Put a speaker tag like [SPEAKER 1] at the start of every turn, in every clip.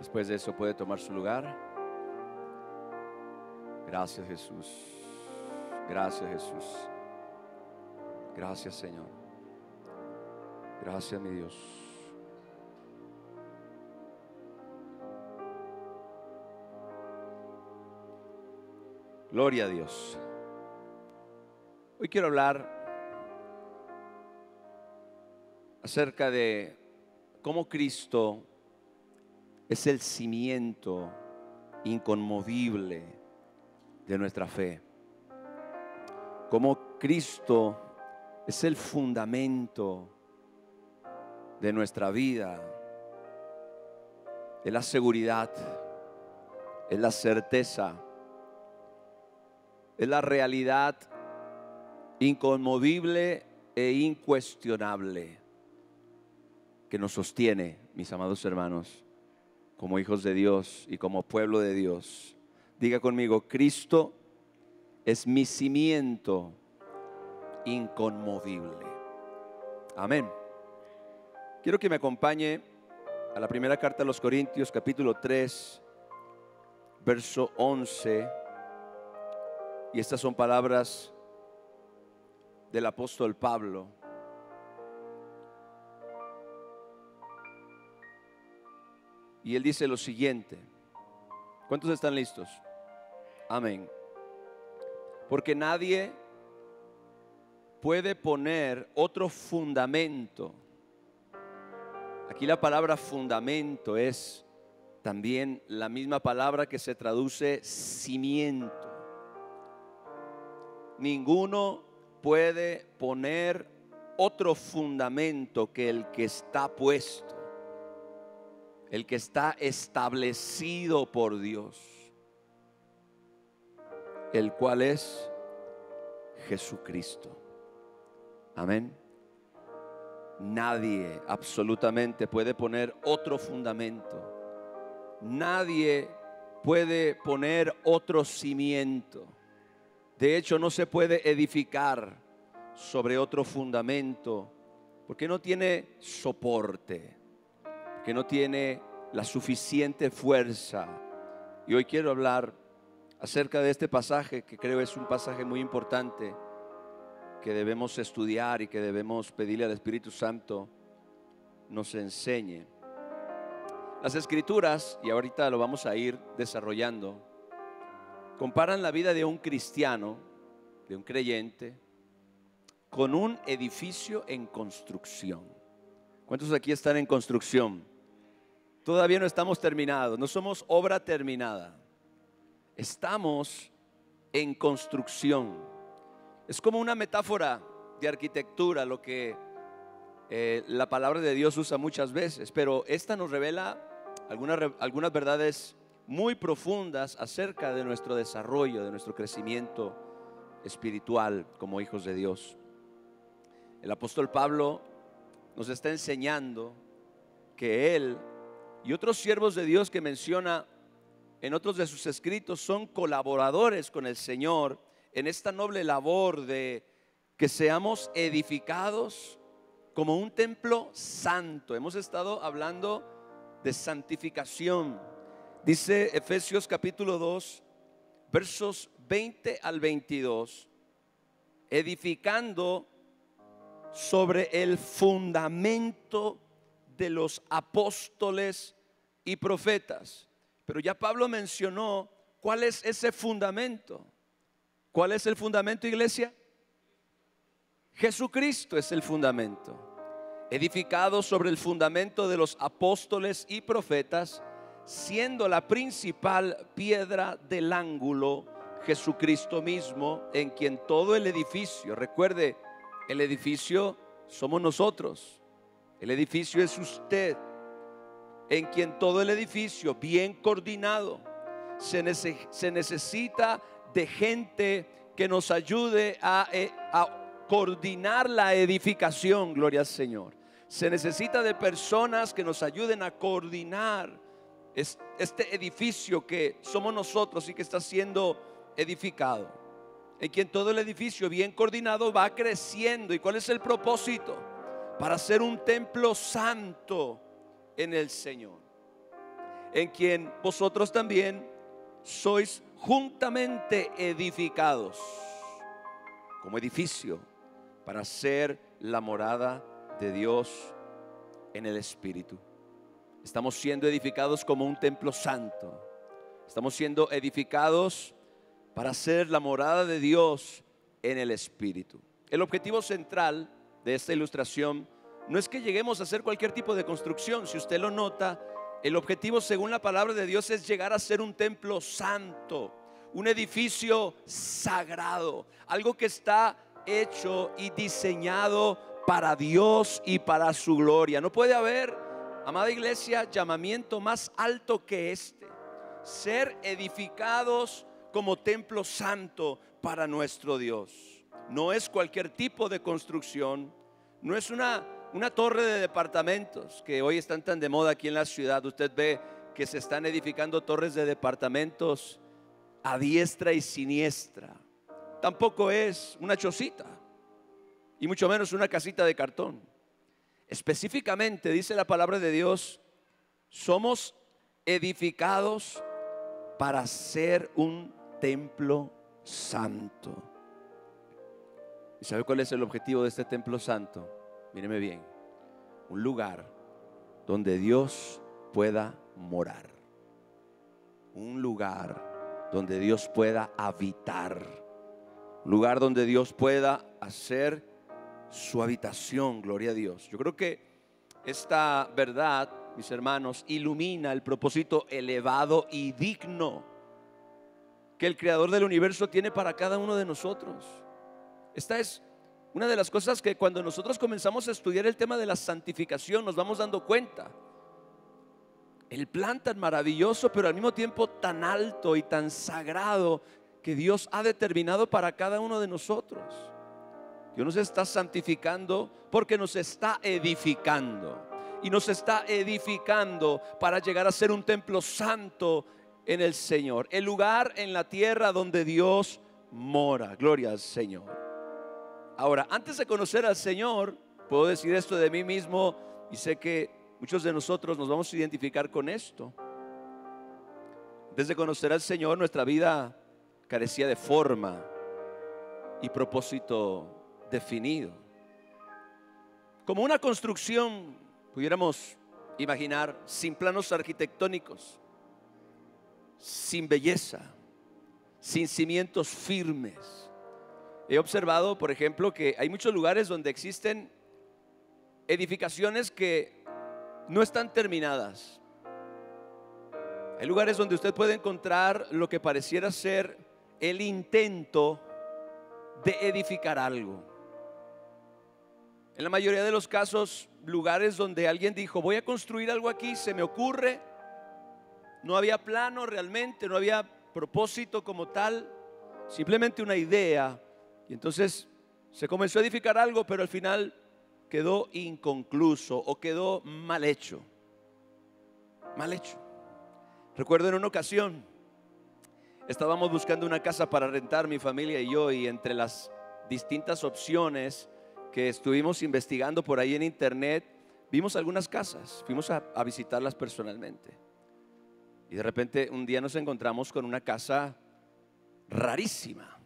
[SPEAKER 1] Después de eso puede tomar su lugar. Gracias, Jesús. Gracias, Jesús. Gracias, Señor. Gracias, mi Dios. Gloria a Dios. Hoy quiero hablar acerca de cómo Cristo es el cimiento inconmovible de nuestra fe. Cómo Cristo es el fundamento de nuestra vida. Es la seguridad, es la certeza, es la realidad inconmovible e incuestionable que nos sostiene, mis amados hermanos, como hijos de Dios y como pueblo de Dios. Diga conmigo: Cristo es mi cimiento inconmovible. Amén. Quiero que me acompañe a la primera carta a los Corintios, capítulo 3, verso 11. Y estas son palabras del apóstol Pablo. Y él dice lo siguiente. ¿Cuántos están listos? Amén. Porque nadie puede poner otro fundamento. Aquí la palabra fundamento es también la misma palabra que se traduce cimiento. Ninguno puede poner otro fundamento que el que está puesto, el que está establecido por Dios, el cual es Jesucristo. Amén. Nadie absolutamente puede poner otro fundamento. Nadie puede poner otro cimiento. De hecho, no se puede edificar sobre otro fundamento porque no tiene soporte, porque no tiene la suficiente fuerza. Y hoy quiero hablar acerca de este pasaje, que creo es un pasaje muy importante, que debemos estudiar y que debemos pedirle al Espíritu Santo nos enseñe. Las Escrituras, y ahorita lo vamos a ir desarrollando, comparan la vida de un cristiano, de un creyente, con un edificio en construcción. ¿Cuántos aquí están en construcción? Todavía no estamos terminados, no somos obra terminada. Estamos en construcción. Es como una metáfora de arquitectura lo que la palabra de Dios usa muchas veces, pero esta nos revela algunas verdades muy profundas acerca de nuestro desarrollo, de nuestro crecimiento espiritual como hijos de Dios. El apóstol Pablo nos está enseñando que él y otros siervos de Dios que menciona en otros de sus escritos son colaboradores con el Señor en esta noble labor de que seamos edificados como un templo santo. Hemos estado hablando de santificación. Dice Efesios capítulo 2, versos 20 al 22, edificando sobre el fundamento de los apóstoles y profetas. Pero ya Pablo mencionó cuál es ese fundamento. ¿Cuál es el fundamento, iglesia? Jesucristo es el fundamento. Edificado sobre el fundamento de los apóstoles y profetas, siendo la principal piedra del ángulo Jesucristo mismo, en quien todo el edificio, recuerde, el edificio somos nosotros, el edificio es usted, en quien todo el edificio bien coordinado, se necesita de gente que nos ayude a coordinar la edificación. Gloria al Señor. Se necesita de personas que nos ayuden a coordinar este edificio que somos nosotros y que está siendo edificado, en quien todo el edificio bien coordinado va creciendo. ¿Y cuál es el propósito? Para ser un templo santo en el Señor. en quien vosotros también sois juntamente edificados como edificio para ser la morada de Dios en el Espíritu. Estamos siendo edificados como un templo santo. Estamos siendo edificados para ser la morada de Dios en el Espíritu. El objetivo central de esta ilustración no es que lleguemos a hacer cualquier tipo de construcción. Si usted lo nota, el objetivo según la palabra de Dios es llegar a ser un templo santo, un edificio sagrado, algo que está hecho y diseñado para Dios y para su gloria. No puede haber, amada iglesia, llamamiento más alto que este: ser edificados como templo santo para nuestro Dios. No es cualquier tipo de construcción, no es una torre de departamentos que hoy están tan de moda aquí en la ciudad. Usted ve que se están edificando torres de departamentos a diestra y siniestra. Tampoco es una chocita, y mucho menos una casita de cartón. Específicamente dice la palabra de Dios: somos edificados para ser un templo santo. ¿Y sabe cuál es el objetivo de este templo santo? Míreme bien: un lugar donde Dios pueda morar, un lugar donde Dios pueda habitar, un lugar donde Dios pueda hacer su habitación. Gloria a Dios. Yo creo que esta verdad, mis hermanos, ilumina el propósito elevado y digno que el Creador del universo tiene para cada uno de nosotros. Esta es una de las cosas que cuando nosotros comenzamos a estudiar el tema de la santificación nos vamos dando cuenta. El plan tan maravilloso, pero al mismo tiempo tan alto y tan sagrado que Dios ha determinado para cada uno de nosotros. Dios nos está santificando porque nos está edificando. Y nos está edificando para llegar a ser un templo santo en el Señor, el lugar en la tierra donde Dios mora. Gloria al Señor. Ahora, antes de conocer al Señor, puedo decir esto de mí mismo, y sé que muchos de nosotros nos vamos a identificar con esto. Antes de conocer al Señor, nuestra vida carecía de forma y propósito definido. Como una construcción, pudiéramos imaginar, sin planos arquitectónicos, sin belleza, sin cimientos firmes. He observado, por ejemplo, que hay muchos lugares donde existen edificaciones que no están terminadas. Hay lugares donde usted puede encontrar lo que pareciera ser el intento de edificar algo. En la mayoría de los casos, lugares donde alguien dijo: voy a construir algo aquí, se me ocurre. No había plano realmente, no había propósito como tal, simplemente una idea. Y entonces se comenzó a edificar algo, pero al final quedó inconcluso o quedó mal hecho. Mal hecho. Recuerdo en una ocasión, estábamos buscando una casa para rentar mi familia y yo, y entre las distintas opciones que estuvimos investigando por ahí en internet, vimos algunas casas, fuimos a visitarlas personalmente. Y de repente un día nos encontramos con una casa rarísima.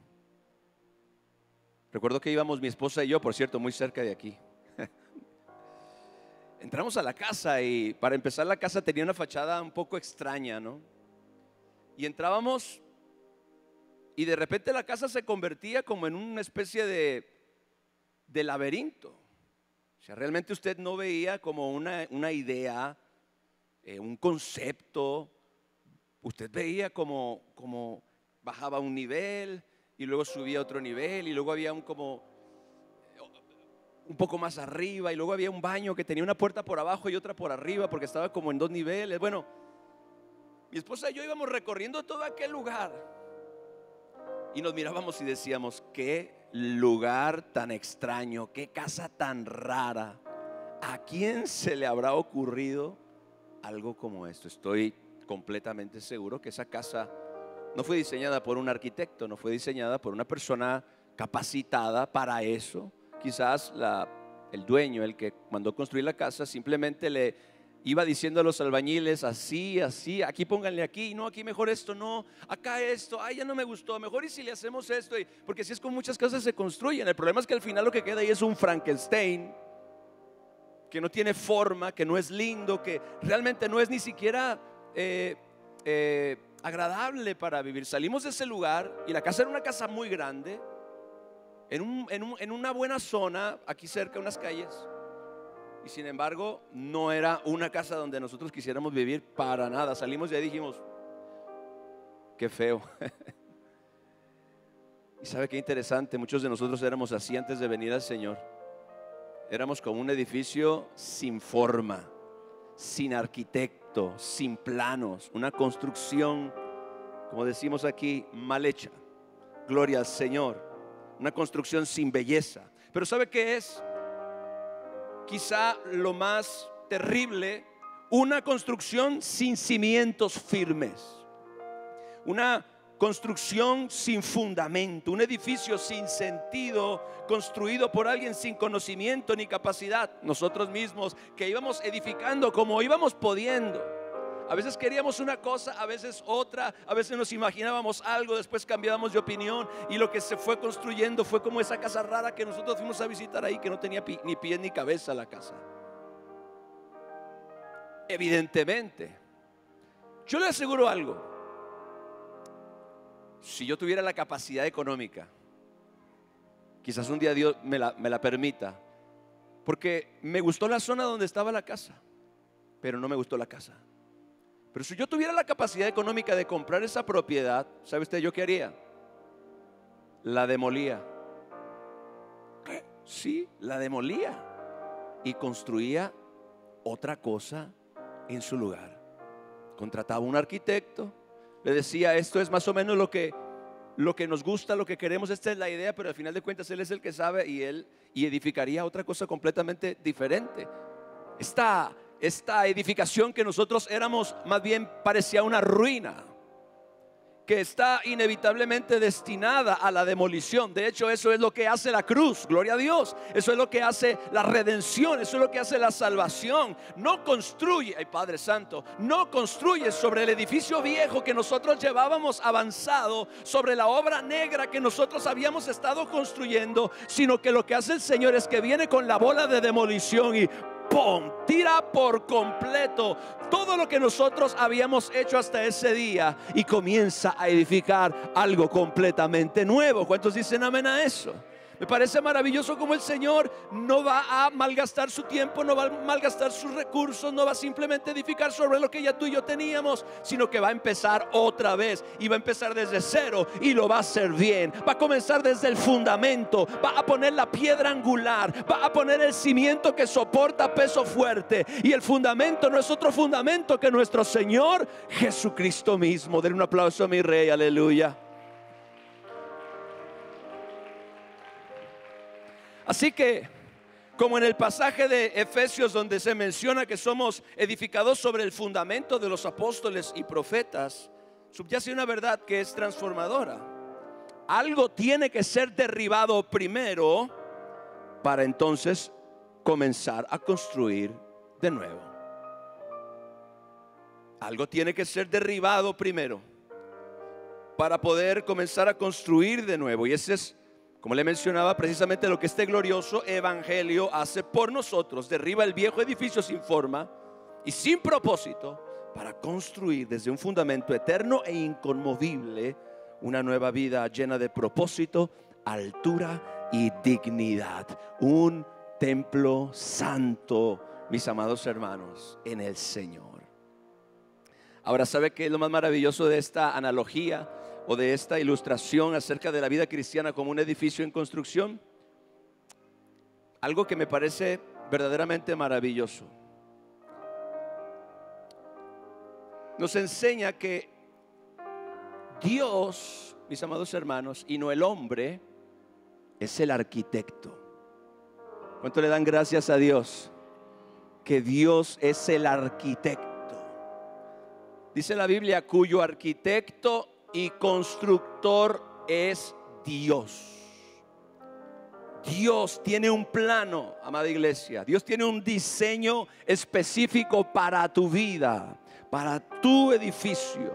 [SPEAKER 1] Recuerdo que íbamos mi esposa y yo, por cierto, muy cerca de aquí. Entramos a la casa y para empezar la casa tenía una fachada un poco extraña, ¿no? Y entrábamos y de repente la casa se convertía como en una especie de laberinto. O sea, realmente usted no veía como una idea, un concepto. Usted veía como bajaba un nivel y luego subía a otro nivel, y luego había un poco más arriba, y luego había un baño que tenía una puerta por abajo y otra por arriba porque estaba como en dos niveles. Bueno, mi esposa y yo íbamos recorriendo todo aquel lugar y nos mirábamos y decíamos: qué lugar tan extraño, qué casa tan rara. ¿A quién se le habrá ocurrido algo como esto? Estoy completamente seguro que esa casa no fue diseñada por un arquitecto, no fue diseñada por una persona capacitada para eso. Quizás el dueño, el que mandó construir la casa, simplemente le iba diciendo a los albañiles, así, así, aquí pónganle aquí, no, aquí mejor esto, no, acá esto, ay, ya no me gustó, mejor y si le hacemos esto, porque así es como muchas cosas se construyen. El problema es que al final lo que queda ahí es un Frankenstein, que no tiene forma, que no es lindo, que realmente no es ni siquiera agradable para vivir. Salimos de ese lugar y la casa era una casa muy grande, en una buena zona, aquí cerca, unas calles. Y sin embargo, no era una casa donde nosotros quisiéramos vivir para nada. Salimos de ahí y dijimos, qué feo. Y sabe qué interesante, muchos de nosotros éramos así antes de venir al Señor. Éramos como un edificio sin forma, sin arquitecto, sin planos, una construcción, como decimos aquí, mal hecha. Gloria al Señor. Una construcción sin belleza. Pero ¿sabe qué es? Quizá lo más terrible, una construcción sin cimientos firmes, una construcción sin fundamento, un edificio sin sentido, construido por alguien sin conocimiento ni capacidad. Nosotros mismos que íbamos edificando como íbamos pudiendo. A veces queríamos una cosa, a veces otra, a veces nos imaginábamos algo, después cambiábamos de opinión y lo que se fue construyendo fue como esa casa rara que nosotros fuimos a visitar ahí, que no tenía ni pies ni cabeza la casa. Evidentemente, yo le aseguro algo: si yo tuviera la capacidad económica, quizás un día Dios me la permita, porque me gustó la zona donde estaba la casa, pero no me gustó la casa. Pero si yo tuviera la capacidad económica de comprar esa propiedad, ¿sabe usted yo qué haría? La demolía. ¿Qué? Sí, la demolía y construía otra cosa en su lugar. Contrataba un arquitecto, le decía, esto es más o menos lo que nos gusta, lo que queremos, esta es la idea, pero al final de cuentas él es el que sabe y edificaría otra cosa completamente diferente. Esta edificación que nosotros éramos, más bien parecía una ruina, que está inevitablemente destinada a la demolición. De hecho, eso es lo que hace la cruz, gloria a Dios. Eso es lo que hace la redención, eso es lo que hace la salvación. No construye, ay Padre Santo, no construye sobre el edificio viejo que nosotros llevábamos avanzado, sobre la obra negra que nosotros habíamos estado construyendo, sino que lo que hace el Señor es que viene con la bola de demolición y ¡pum!, tira por completo todo lo que nosotros habíamos hecho hasta ese día y comienza a edificar algo completamente nuevo. ¿Cuántos dicen amén a eso? Me parece maravilloso como el Señor no va a malgastar su tiempo, no va a malgastar sus recursos, no va a simplemente edificar sobre lo que ya tú y yo teníamos, sino que va a empezar otra vez y va a empezar desde cero y lo va a hacer bien. Va a comenzar desde el fundamento, va a poner la piedra angular, va a poner el cimiento que soporta peso fuerte, y el fundamento no es otro fundamento que nuestro Señor Jesucristo mismo. Denle un aplauso a mi Rey, aleluya. Así que, como en el pasaje de Efesios donde se menciona que somos edificados sobre el fundamento de los apóstoles y profetas, subyace una verdad que es transformadora. Algo tiene que ser derribado primero para entonces comenzar a construir de nuevo. Algo tiene que ser derribado primero para poder comenzar a construir de nuevo. Y ese es, como le mencionaba, precisamente lo que este glorioso evangelio hace por nosotros. Derriba el viejo edificio sin forma y sin propósito para construir desde un fundamento eterno e inconmovible una nueva vida llena de propósito, altura y dignidad. Un templo santo, mis amados hermanos, en el Señor. Ahora, ¿sabe qué es lo más maravilloso de esta analogía o de esta ilustración acerca de la vida cristiana como un edificio en construcción? Algo que me parece verdaderamente maravilloso. Nos enseña que Dios, mis amados hermanos, y no el hombre, es el arquitecto. ¿Cuánto le dan gracias a Dios? Que Dios es el arquitecto. Dice la Biblia, cuyo arquitecto y constructor es Dios. Dios tiene un plano, amada iglesia. Dios tiene un diseño específico para tu vida, para tu edificio.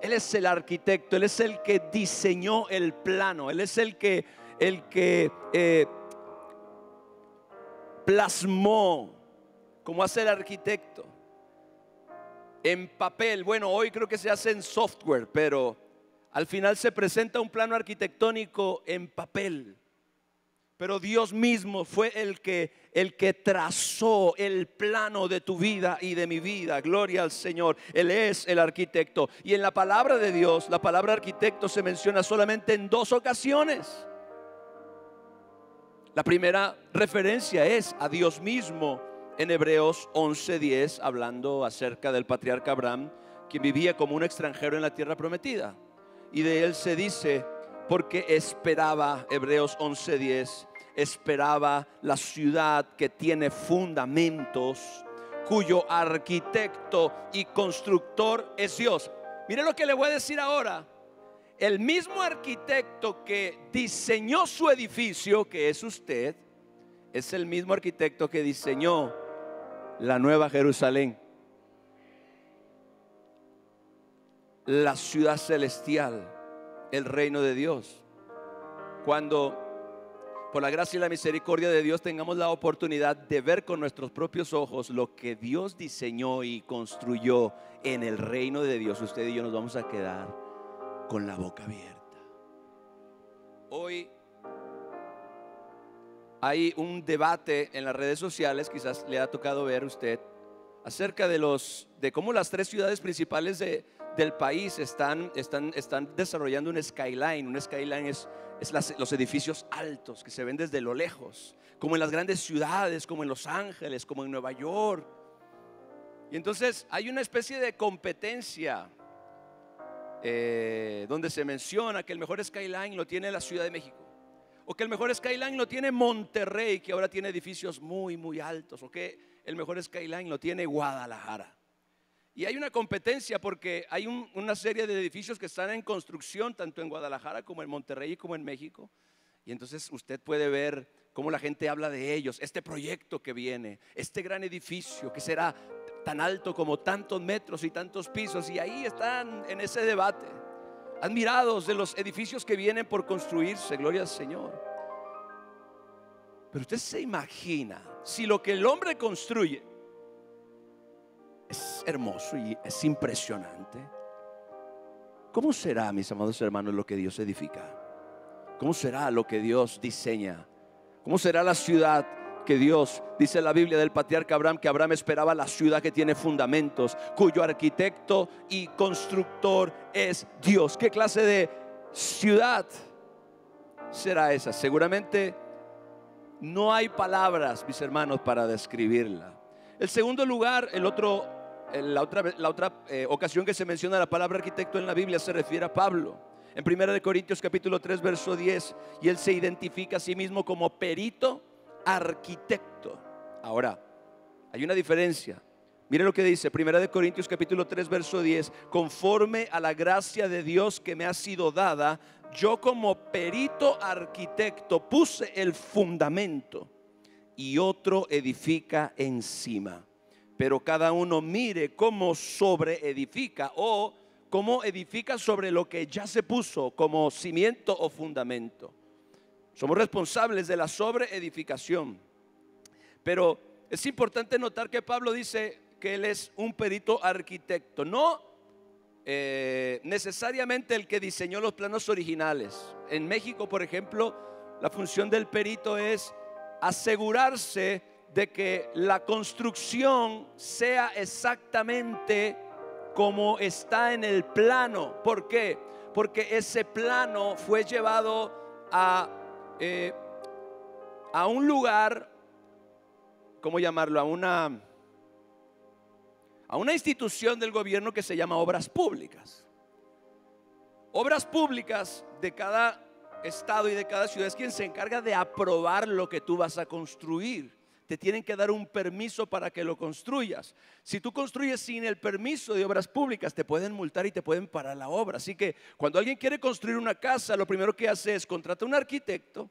[SPEAKER 1] Él es el arquitecto, Él es el que diseñó el plano, Él es el que plasmó, como hace el arquitecto, en papel. Bueno, hoy creo que se hace en software, pero al final se presenta un plano arquitectónico en papel. Pero Dios mismo fue el que trazó el plano de tu vida y de mi vida. Gloria al Señor. Él es el arquitecto. Y en la palabra de Dios, la palabra arquitecto se menciona solamente en 2 ocasiones. La primera referencia es a Dios mismo en Hebreos 11:10, hablando acerca del patriarca Abraham, quien vivía como un extranjero en la tierra prometida. Y de él se dice, porque esperaba, Hebreos 11:10, esperaba la ciudad que tiene fundamentos, cuyo arquitecto y constructor es Dios. Mire lo que le voy a decir ahora. El mismo arquitecto que diseñó su edificio, que es usted, es el mismo arquitecto que diseñó la Nueva Jerusalén, la ciudad celestial, el reino de Dios. Cuando por la gracia y la misericordia de Dios tengamos la oportunidad de ver con nuestros propios ojos lo que Dios diseñó y construyó en el reino de Dios, usted y yo nos vamos a quedar con la boca abierta. Hoy hay un debate en las redes sociales, quizás le ha tocado ver usted, acerca de cómo las 3 ciudades principales del país están desarrollando un skyline. Un skyline es los edificios altos que se ven desde lo lejos, como en las grandes ciudades, como en Los Ángeles, como en Nueva York. Y entonces hay una especie de competencia donde se menciona que el mejor skyline lo tiene la Ciudad de México, o que el mejor skyline lo tiene Monterrey, que ahora tiene edificios muy muy altos, o que el mejor skyline lo tiene Guadalajara. Y hay una competencia porque hay una serie de edificios que están en construcción tanto en Guadalajara como en Monterrey y como en México. Y entonces usted puede ver cómo la gente habla de ellos. Este proyecto que viene, este gran edificio que será tan alto como tantos metros y tantos pisos. Y ahí están en ese debate, admirados de los edificios que vienen por construirse. Gloria al Señor. Pero usted se imagina si lo que el hombre construye es hermoso y es impresionante, ¿cómo será, mis amados hermanos, lo que Dios edifica? ¿Cómo será lo que Dios diseña? ¿Cómo será la ciudad que Dios, dice la Biblia del patriarca Abraham, que Abraham esperaba la ciudad que tiene fundamentos, cuyo arquitecto y constructor es Dios? ¿Qué clase de ciudad será esa? Seguramente no hay palabras, mis hermanos, para describirla. El segundo lugar, la otra ocasión que se menciona la palabra arquitecto en la Biblia se refiere a Pablo. En 1 Corintios capítulo 3 verso 10, y él se identifica a sí mismo como perito arquitecto. Ahora, hay una diferencia. Mire lo que dice 1 Corintios capítulo 3 verso 10: conforme a la gracia de Dios que me ha sido dada, yo como perito arquitecto puse el fundamento y otro edifica encima. Pero cada uno mire cómo sobre edifica, o cómo edifica sobre lo que ya se puso como cimiento o fundamento. Somos responsables de la sobreedificación. Pero es importante notar que Pablo dice que él es un perito arquitecto, no necesariamente el que diseñó los planos originales. En México, por ejemplo, la función del perito es asegurarse de que la construcción sea exactamente como está en el plano. ¿Por qué? Porque ese plano fue llevado a un lugar, ¿cómo llamarlo? A una institución del gobierno que se llama Obras Públicas. Obras Públicas de cada estado y de cada ciudad es quien se encarga de aprobar lo que tú vas a construir. Te tienen que dar un permiso para que lo construyas. Si tú construyes sin el permiso de Obras Públicas, te pueden multar y te pueden parar la obra. Así que cuando alguien quiere construir una casa, lo primero que hace es contratar a un arquitecto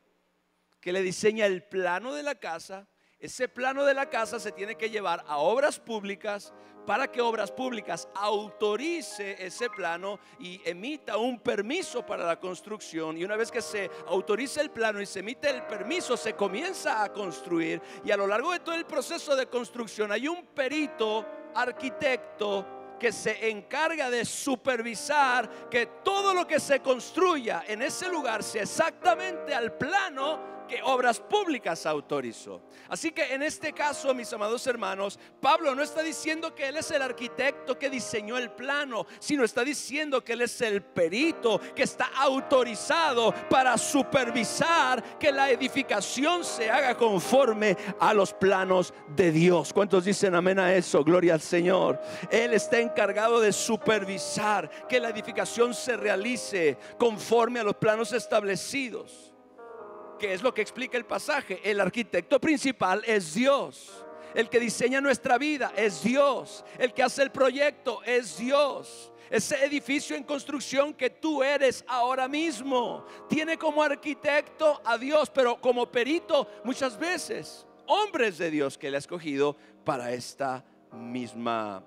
[SPEAKER 1] que le diseña el plano de la casa. Ese plano de la casa se tiene que llevar a obras públicas para que obras públicas autorice ese plano y emita un permiso para la construcción. Y una vez que se autoriza el plano y se emite el permiso, se comienza a construir. Y a lo largo de todo el proceso de construcción hay un perito, arquitecto, que se encarga de supervisar que todo lo que se construya en ese lugar sea exactamente al plano que Obras Públicas autorizó. Así que en este caso, mis amados hermanos, Pablo no está diciendo que él es el arquitecto que diseñó el plano, sino está diciendo que él es el perito que está autorizado para supervisar que la edificación se haga conforme a los planos de Dios. ¿Cuántos dicen amén a eso? Gloria al Señor. Él está encargado de supervisar que la edificación se realice conforme a los planos establecidos. ¿Qué es lo que explica el pasaje? El arquitecto principal es Dios. El que diseña nuestra vida es Dios. El que hace el proyecto es Dios. Ese edificio en construcción que tú eres ahora mismo tiene como arquitecto a Dios, pero como perito muchas veces hombres de Dios que Él ha escogido para esta misma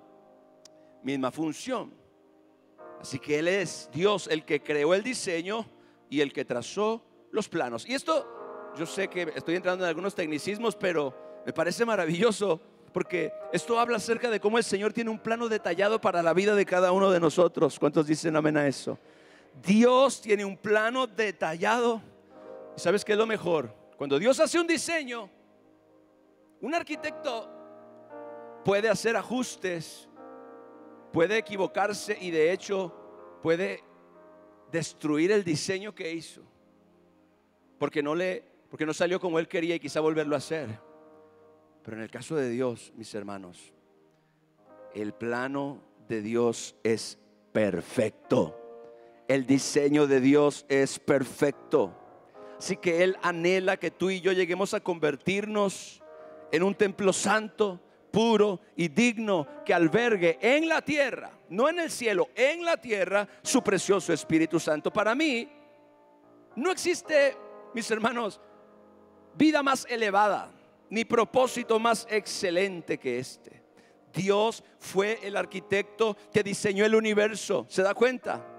[SPEAKER 1] función. Así que Él es Dios el que creó el diseño y el que trazó los planos. Y esto, yo sé que estoy entrando en algunos tecnicismos, pero me parece maravilloso, porque esto habla acerca de cómo el Señor tiene un plano detallado para la vida de cada uno de nosotros. ¿Cuántos dicen amén a eso? Dios tiene un plano detallado. ¿Y sabes qué es lo mejor? Cuando Dios hace un diseño, un arquitecto puede hacer ajustes, puede equivocarse y de hecho puede destruir el diseño que hizo, porque no salió como él quería y quizá volverlo a hacer. Pero en el caso de Dios, mis hermanos, el plano de Dios es perfecto. El diseño de Dios es perfecto. Así que Él anhela que tú y yo lleguemos a convertirnos en un templo santo, puro y digno, que albergue en la tierra, no en el cielo, en la tierra, su precioso Espíritu Santo. Para mí no existe, mis hermanos, vida más elevada ni propósito más excelente que este. Dios fue el arquitecto que diseñó el universo. ¿Se da cuenta?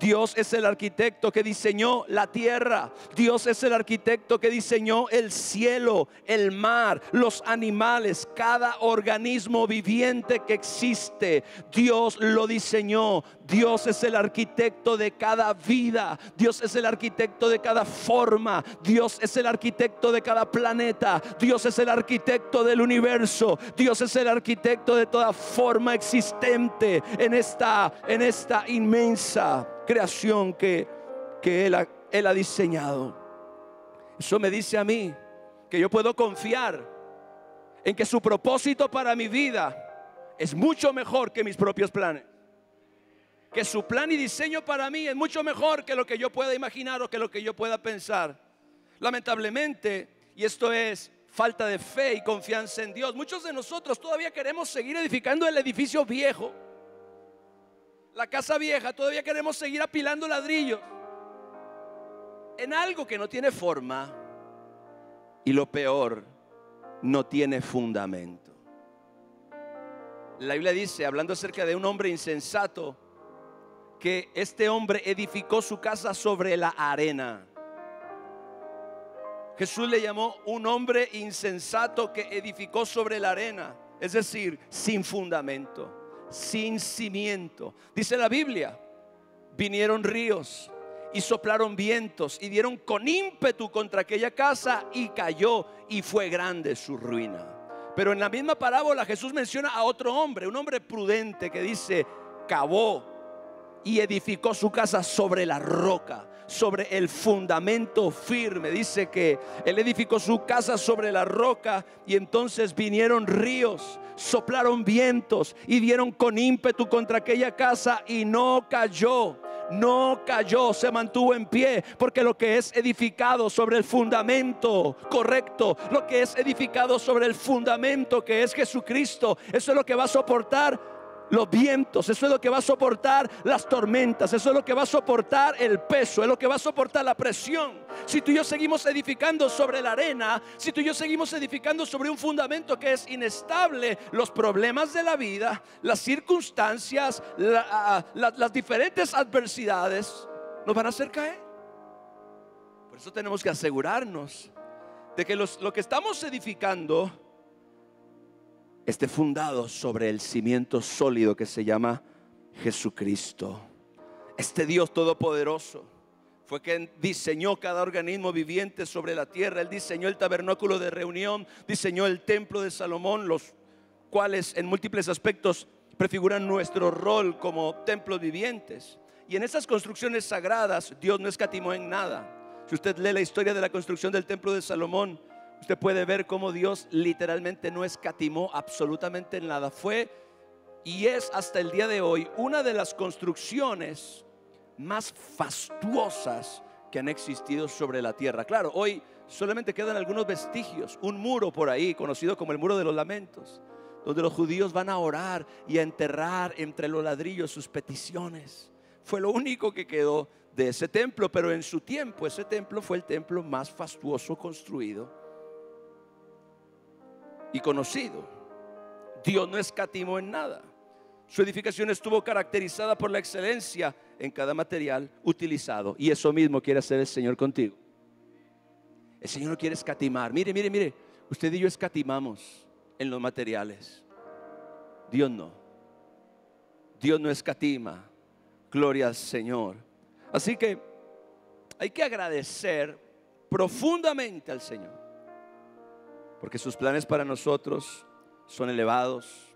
[SPEAKER 1] Dios es el arquitecto que diseñó la tierra. Dios es el arquitecto que diseñó el cielo, el mar, los animales, cada organismo viviente que existe. Dios lo diseñó. Dios es el arquitecto de cada vida. Dios es el arquitecto de cada forma. Dios es el arquitecto de cada planeta. Dios es el arquitecto del universo. Dios es el arquitecto de toda forma existente en esta inmensa creación que Él ha diseñado. Eso me dice a mí que yo puedo confiar en que su propósito para mi vida es mucho mejor que mis propios planes. Que su plan y diseño para mí es mucho mejor que lo que yo pueda imaginar o que lo que yo pueda pensar. Lamentablemente, y esto es falta de fe y confianza en Dios, muchos de nosotros todavía queremos seguir edificando el edificio viejo, la casa vieja. Todavía queremos seguir apilando ladrillos en algo que no tiene forma y, lo peor, no tiene fundamento. La Biblia dice, hablando acerca de un hombre insensato, que este hombre edificó su casa sobre la arena. Jesús le llamó un hombre insensato que edificó sobre la arena, es decir, sin fundamento, sin cimiento. Dice la Biblia, vinieron ríos y soplaron vientos y dieron con ímpetu contra aquella casa y cayó, y fue grande su ruina. Pero en la misma parábola Jesús menciona a otro hombre, un hombre prudente, que dice, cavó y edificó su casa sobre la roca, sobre el fundamento firme. Dice que él edificó su casa sobre la roca, y entonces vinieron ríos, soplaron vientos y dieron con ímpetu contra aquella casa, y no cayó. No cayó, se mantuvo en pie, porque lo que es edificado sobre el fundamento correcto, lo que es edificado sobre el fundamento que es Jesucristo, eso es lo que va a soportar los vientos, eso es lo que va a soportar las tormentas, eso es lo que va a soportar el peso, es lo que va a soportar la presión. Si tú y yo seguimos edificando sobre la arena, si tú y yo seguimos edificando sobre un fundamento que es inestable, los problemas de la vida, las circunstancias, las diferentes adversidades nos van a hacer caer. Por eso tenemos que asegurarnos de que lo que estamos edificando esté fundado sobre el cimiento sólido que se llama Jesucristo. Este Dios todopoderoso fue quien diseñó cada organismo viviente sobre la tierra. Él diseñó el tabernáculo de reunión, diseñó el templo de Salomón, los cuales en múltiples aspectos prefiguran nuestro rol como templos vivientes. Y en esas construcciones sagradas Dios no escatimó en nada. Si usted lee la historia de la construcción del templo de Salomón, usted puede ver cómo Dios literalmente no escatimó absolutamente en nada. Fue y es hasta el día de hoy una de las construcciones más fastuosas que han existido sobre la tierra. Claro, hoy solamente quedan algunos vestigios, un muro por ahí conocido como el Muro de los Lamentos, donde los judíos van a orar y a enterrar entre los ladrillos sus peticiones. Fue lo único que quedó de ese templo, pero en su tiempo ese templo fue el templo más fastuoso construido y conocido. Dios no escatimó en nada. Su edificación estuvo caracterizada por la excelencia en cada material utilizado, y eso mismo quiere hacer el Señor contigo. El Señor no quiere escatimar. Mire, usted y yo escatimamos en los materiales. Dios no. Dios no escatima. Gloria al Señor. Así que hay que agradecer profundamente al Señor, porque sus planes para nosotros son elevados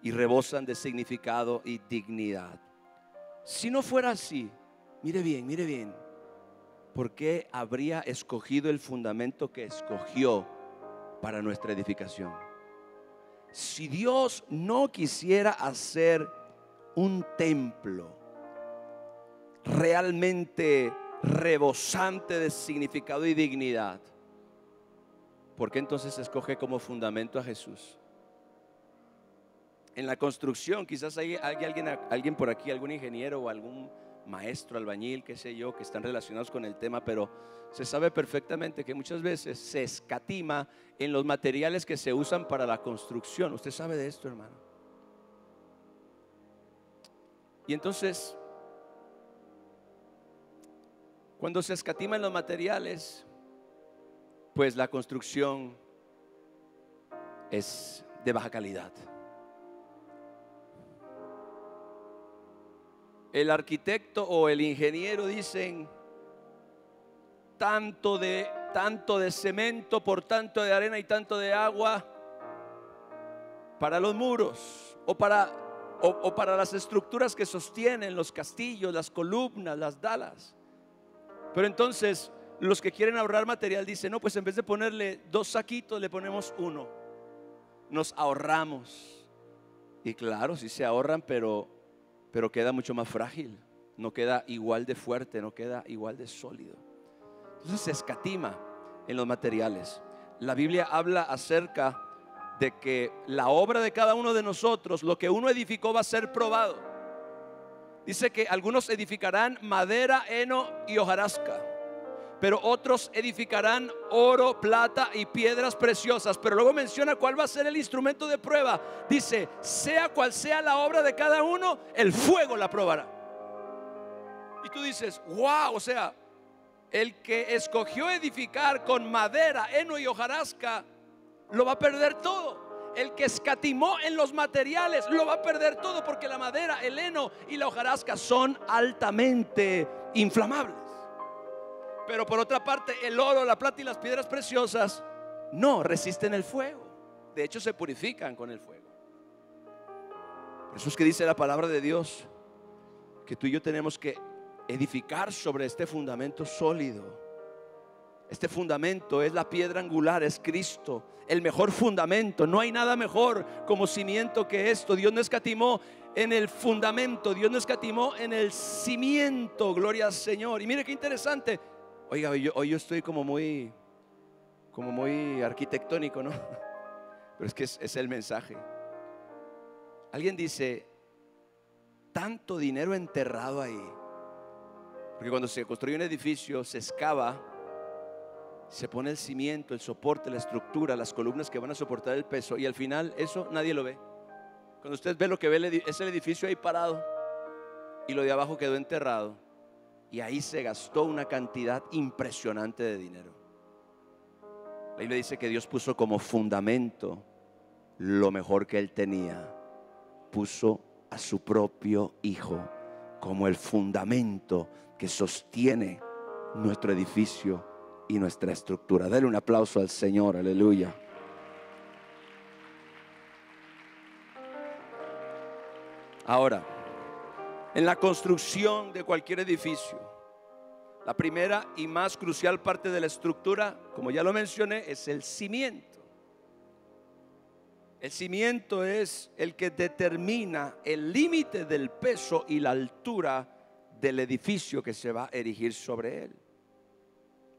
[SPEAKER 1] y rebosan de significado y dignidad. Si no fuera así, mire bien, ¿por qué habría escogido el fundamento que escogió para nuestra edificación? Si Dios no quisiera hacer un templo realmente rebosante de significado y dignidad, ¿por qué entonces escoge como fundamento a Jesús? En la construcción, quizás hay alguien por aquí, algún ingeniero o algún maestro, albañil, qué sé yo, que están relacionados con el tema, pero se sabe perfectamente que muchas veces se escatima en los materiales que se usan para la construcción. Usted sabe de esto, hermano. Y entonces, cuando se escatima en los materiales, pues la construcción es de baja calidad. El arquitecto o el ingeniero dicen tanto de cemento por tanto de arena y tanto de agua para los muros o para las estructuras que sostienen los castillos, las columnas, las dalas. Pero entonces los que quieren ahorrar material dicen: no, pues en vez de ponerle 2 saquitos le ponemos 1. Nos ahorramos. Y claro, sí se ahorran, pero queda mucho más frágil, no queda igual de fuerte, no queda igual de sólido. Entonces se escatima en los materiales. La Biblia habla acerca de que la obra de cada uno de nosotros, lo que uno edificó, va a ser probado. Dice que algunos edificarán madera, heno y hojarasca, pero otros edificarán oro, plata y piedras preciosas. Pero luego menciona cuál va a ser el instrumento de prueba. Dice: sea cual sea la obra de cada uno, el fuego la probará. Y tú dices: wow, o sea, el que escogió edificar con madera, heno y hojarasca lo va a perder todo. El que escatimó en los materiales lo va a perder todo, porque la madera, el heno y la hojarasca son altamente inflamables. Pero por otra parte, el oro, la plata y las piedras preciosas no resisten el fuego. De hecho, se purifican con el fuego. Por eso es que dice la palabra de Dios que tú y yo tenemos que edificar sobre este fundamento sólido. Este fundamento es la piedra angular, es Cristo, el mejor fundamento. No hay nada mejor como cimiento que esto. Dios no escatimó en el fundamento, Dios no escatimó en el cimiento. Gloria al Señor. Y mire qué interesante. Oiga, hoy yo estoy como muy arquitectónico, ¿no? Pero es que es el mensaje. Alguien dice: tanto dinero enterrado ahí. Porque cuando se construye un edificio, se excava, se pone el cimiento, el soporte, la estructura, las columnas que van a soportar el peso, y al final eso nadie lo ve. Cuando usted ve, lo que ve es el edificio ahí parado, y lo de abajo quedó enterrado, y ahí se gastó una cantidad impresionante de dinero. La Biblia dice que Dios puso como fundamento lo mejor que Él tenía. Puso a su propio Hijo como el fundamento que sostiene nuestro edificio y nuestra estructura. Dale un aplauso al Señor, aleluya. Ahora, en la construcción de cualquier edificio, la primera y más crucial parte de la estructura, como ya lo mencioné, es el cimiento. El cimiento es el que determina el límite del peso y la altura del edificio que se va a erigir sobre él.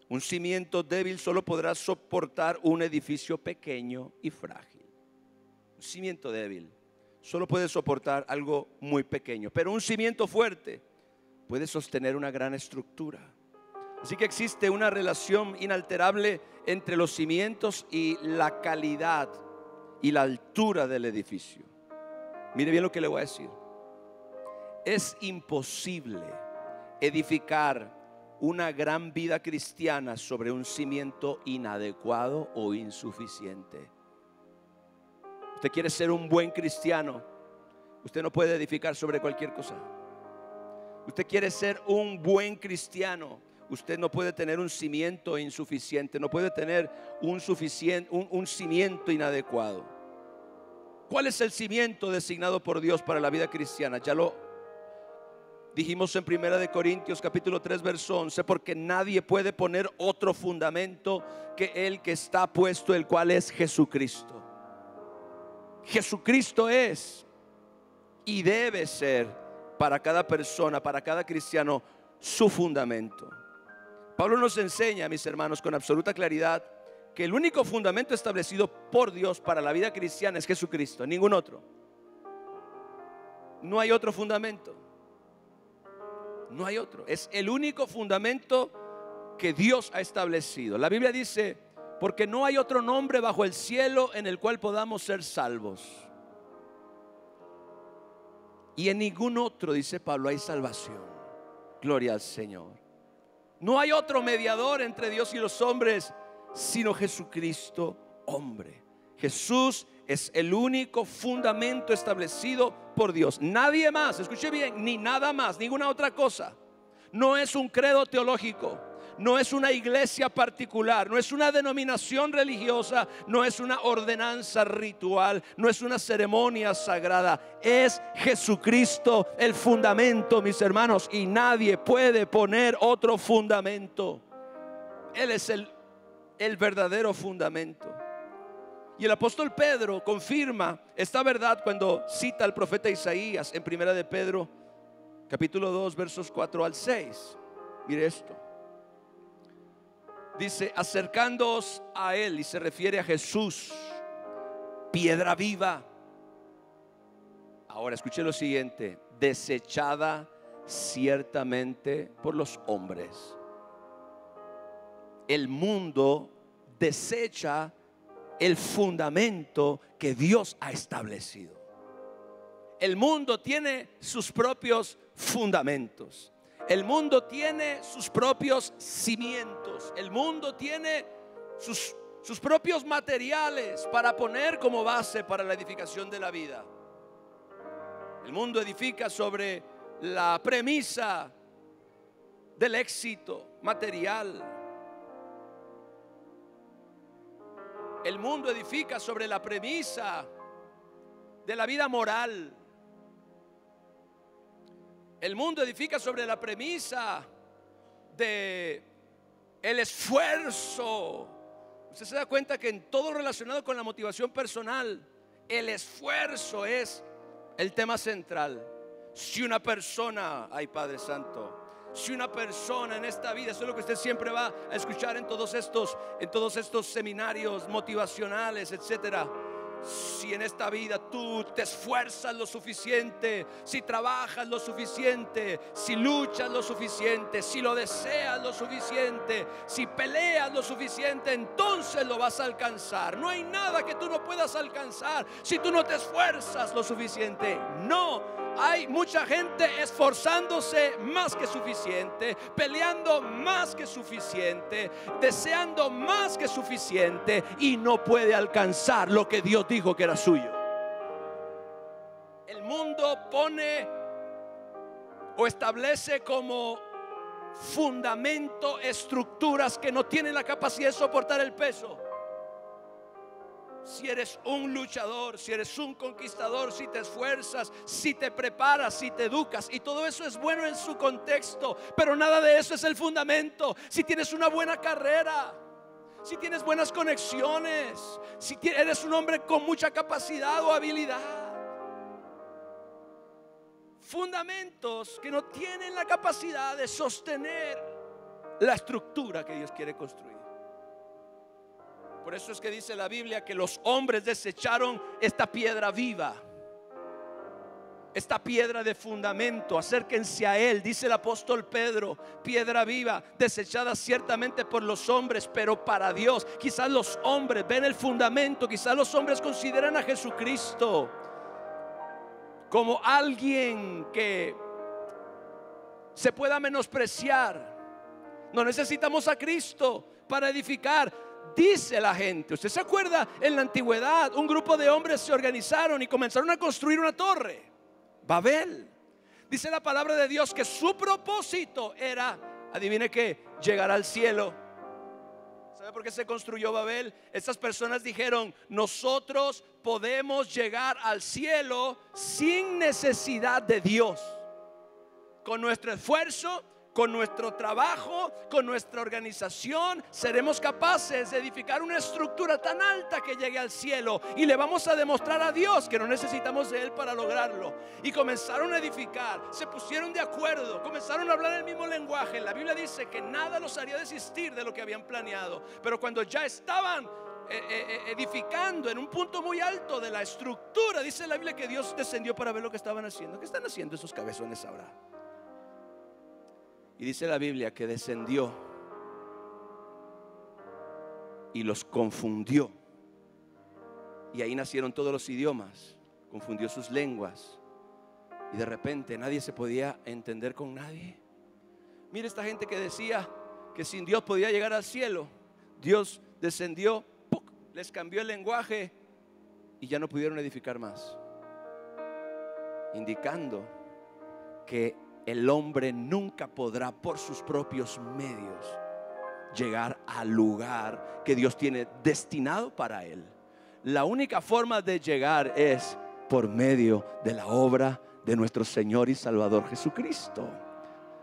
[SPEAKER 1] Un cimiento débil solo podrá soportar un edificio pequeño y frágil. Un cimiento débil solo puede soportar algo muy pequeño, pero un cimiento fuerte puede sostener una gran estructura. Así que existe una relación inalterable entre los cimientos y la calidad y la altura del edificio. Mire bien lo que le voy a decir. Es imposible edificar una gran vida cristiana sobre un cimiento inadecuado o insuficiente. Usted quiere ser un buen cristiano, usted no puede edificar sobre cualquier cosa. Usted quiere ser un buen cristiano, usted no puede tener un cimiento insuficiente, no puede tener un cimiento inadecuado. ¿Cuál es el cimiento designado por Dios para la vida cristiana? Ya lo dijimos en 1 Corintios capítulo 3 verso 11, porque nadie puede poner otro fundamento que el que está puesto, el cual es Jesucristo. Jesucristo es y debe ser para cada persona, para cada cristiano, su fundamento. Pablo nos enseña, mis hermanos, con absoluta claridad, que el único fundamento establecido por Dios para la vida cristiana es Jesucristo, ningún otro. No hay otro fundamento. No hay otro. Es el único fundamento que Dios ha establecido. La Biblia dice: porque no hay otro nombre bajo el cielo en el cual podamos ser salvos. Y en ningún otro, dice Pablo, hay salvación. Gloria al Señor. No hay otro mediador entre Dios y los hombres sino Jesucristo, hombre. Jesús es el único fundamento establecido por Dios. Nadie más, escuche bien, ni nada más, ninguna otra cosa. No es un credo teológico, no es una iglesia particular, no es una denominación religiosa, no es una ordenanza ritual, no es una ceremonia sagrada. Es Jesucristo el fundamento, mis hermanos, y nadie puede poner otro fundamento. Él es el verdadero fundamento. Y el apóstol Pedro confirma esta verdad cuando cita al profeta Isaías en 1 de Pedro capítulo 2 versos 4 al 6. Mire esto. Dice: acercándoos a él, y se refiere a Jesús, piedra viva. Ahora escuche lo siguiente: desechada ciertamente por los hombres. El mundo desecha el fundamento que Dios ha establecido. El mundo tiene sus propios fundamentos. El mundo tiene sus propios cimientos. El mundo tiene sus propios materiales para poner como base para la edificación de la vida. El mundo edifica sobre la premisa del éxito material. El mundo edifica sobre la premisa de la vida moral. El mundo edifica sobre la premisa de el esfuerzo. Usted se da cuenta que en todo relacionado con la motivación personal, el esfuerzo es el tema central. Si una persona, ay Padre Santo, si una persona en esta vida, eso es lo que usted siempre va a escuchar en todos estos seminarios motivacionales, etcétera. Si en esta vida tú te esfuerzas lo suficiente, si trabajas lo suficiente, si luchas lo suficiente, si lo deseas lo suficiente, si peleas lo suficiente, entonces lo vas a alcanzar. No hay nada que tú no puedas alcanzar si tú no te esfuerzas lo suficiente. No. Hay mucha gente esforzándose más que suficiente, peleando más que suficiente, deseando más que suficiente, y no puede alcanzar lo que Dios dijo que era suyo. El mundo pone o establece como fundamento estructuras que no tienen la capacidad de soportar el peso. Si eres un luchador, si eres un conquistador, si te esfuerzas, si te preparas, si te educas, y todo eso es bueno en su contexto, pero nada de eso es el fundamento. Si tienes una buena carrera, si tienes buenas conexiones, si eres un hombre con mucha capacidad o habilidad, fundamentos que no tienen la capacidad de sostener la estructura que Dios quiere construir. Por eso es que dice la Biblia que los hombres desecharon esta piedra viva, esta piedra de fundamento. Acérquense a él, dice el apóstol Pedro, piedra viva, desechada ciertamente por los hombres, pero para Dios. Quizás los hombres ven el fundamento, quizás los hombres consideran a Jesucristo como alguien que se pueda menospreciar. No necesitamos a Cristo para edificar, dice la gente. ¿Usted se acuerda? En la antigüedad un grupo de hombres se organizaron y comenzaron a construir una torre, Babel. Dice la palabra de Dios que su propósito era, adivine qué, llegar al cielo. ¿Sabe por qué se construyó Babel? Estas personas dijeron: nosotros podemos llegar al cielo sin necesidad de Dios. Con nuestro esfuerzo, con nuestro trabajo, con nuestra organización, seremos capaces de edificar una estructura tan alta que llegue al cielo, y le vamos a demostrar a Dios que no necesitamos de Él para lograrlo. Y comenzaron a edificar, se pusieron de acuerdo, comenzaron a hablar el mismo lenguaje. La Biblia dice que nada los haría desistir de lo que habían planeado, pero cuando ya estaban edificando en un punto muy alto de la estructura, dice la Biblia que Dios descendió para ver lo que estaban haciendo. ¿Qué están haciendo esos cabezones ahora? Y dice la Biblia que descendió y los confundió. Y ahí nacieron todos los idiomas, confundió sus lenguas. Y de repente nadie se podía entender con nadie. Mire esta gente que decía que sin Dios podía llegar al cielo. Dios descendió, ¡puc!, les cambió el lenguaje y ya no pudieron edificar más. Indicando que el hombre nunca podrá por sus propios medios llegar al lugar que Dios tiene destinado para él. La única forma de llegar es por medio de la obra de nuestro Señor y Salvador Jesucristo.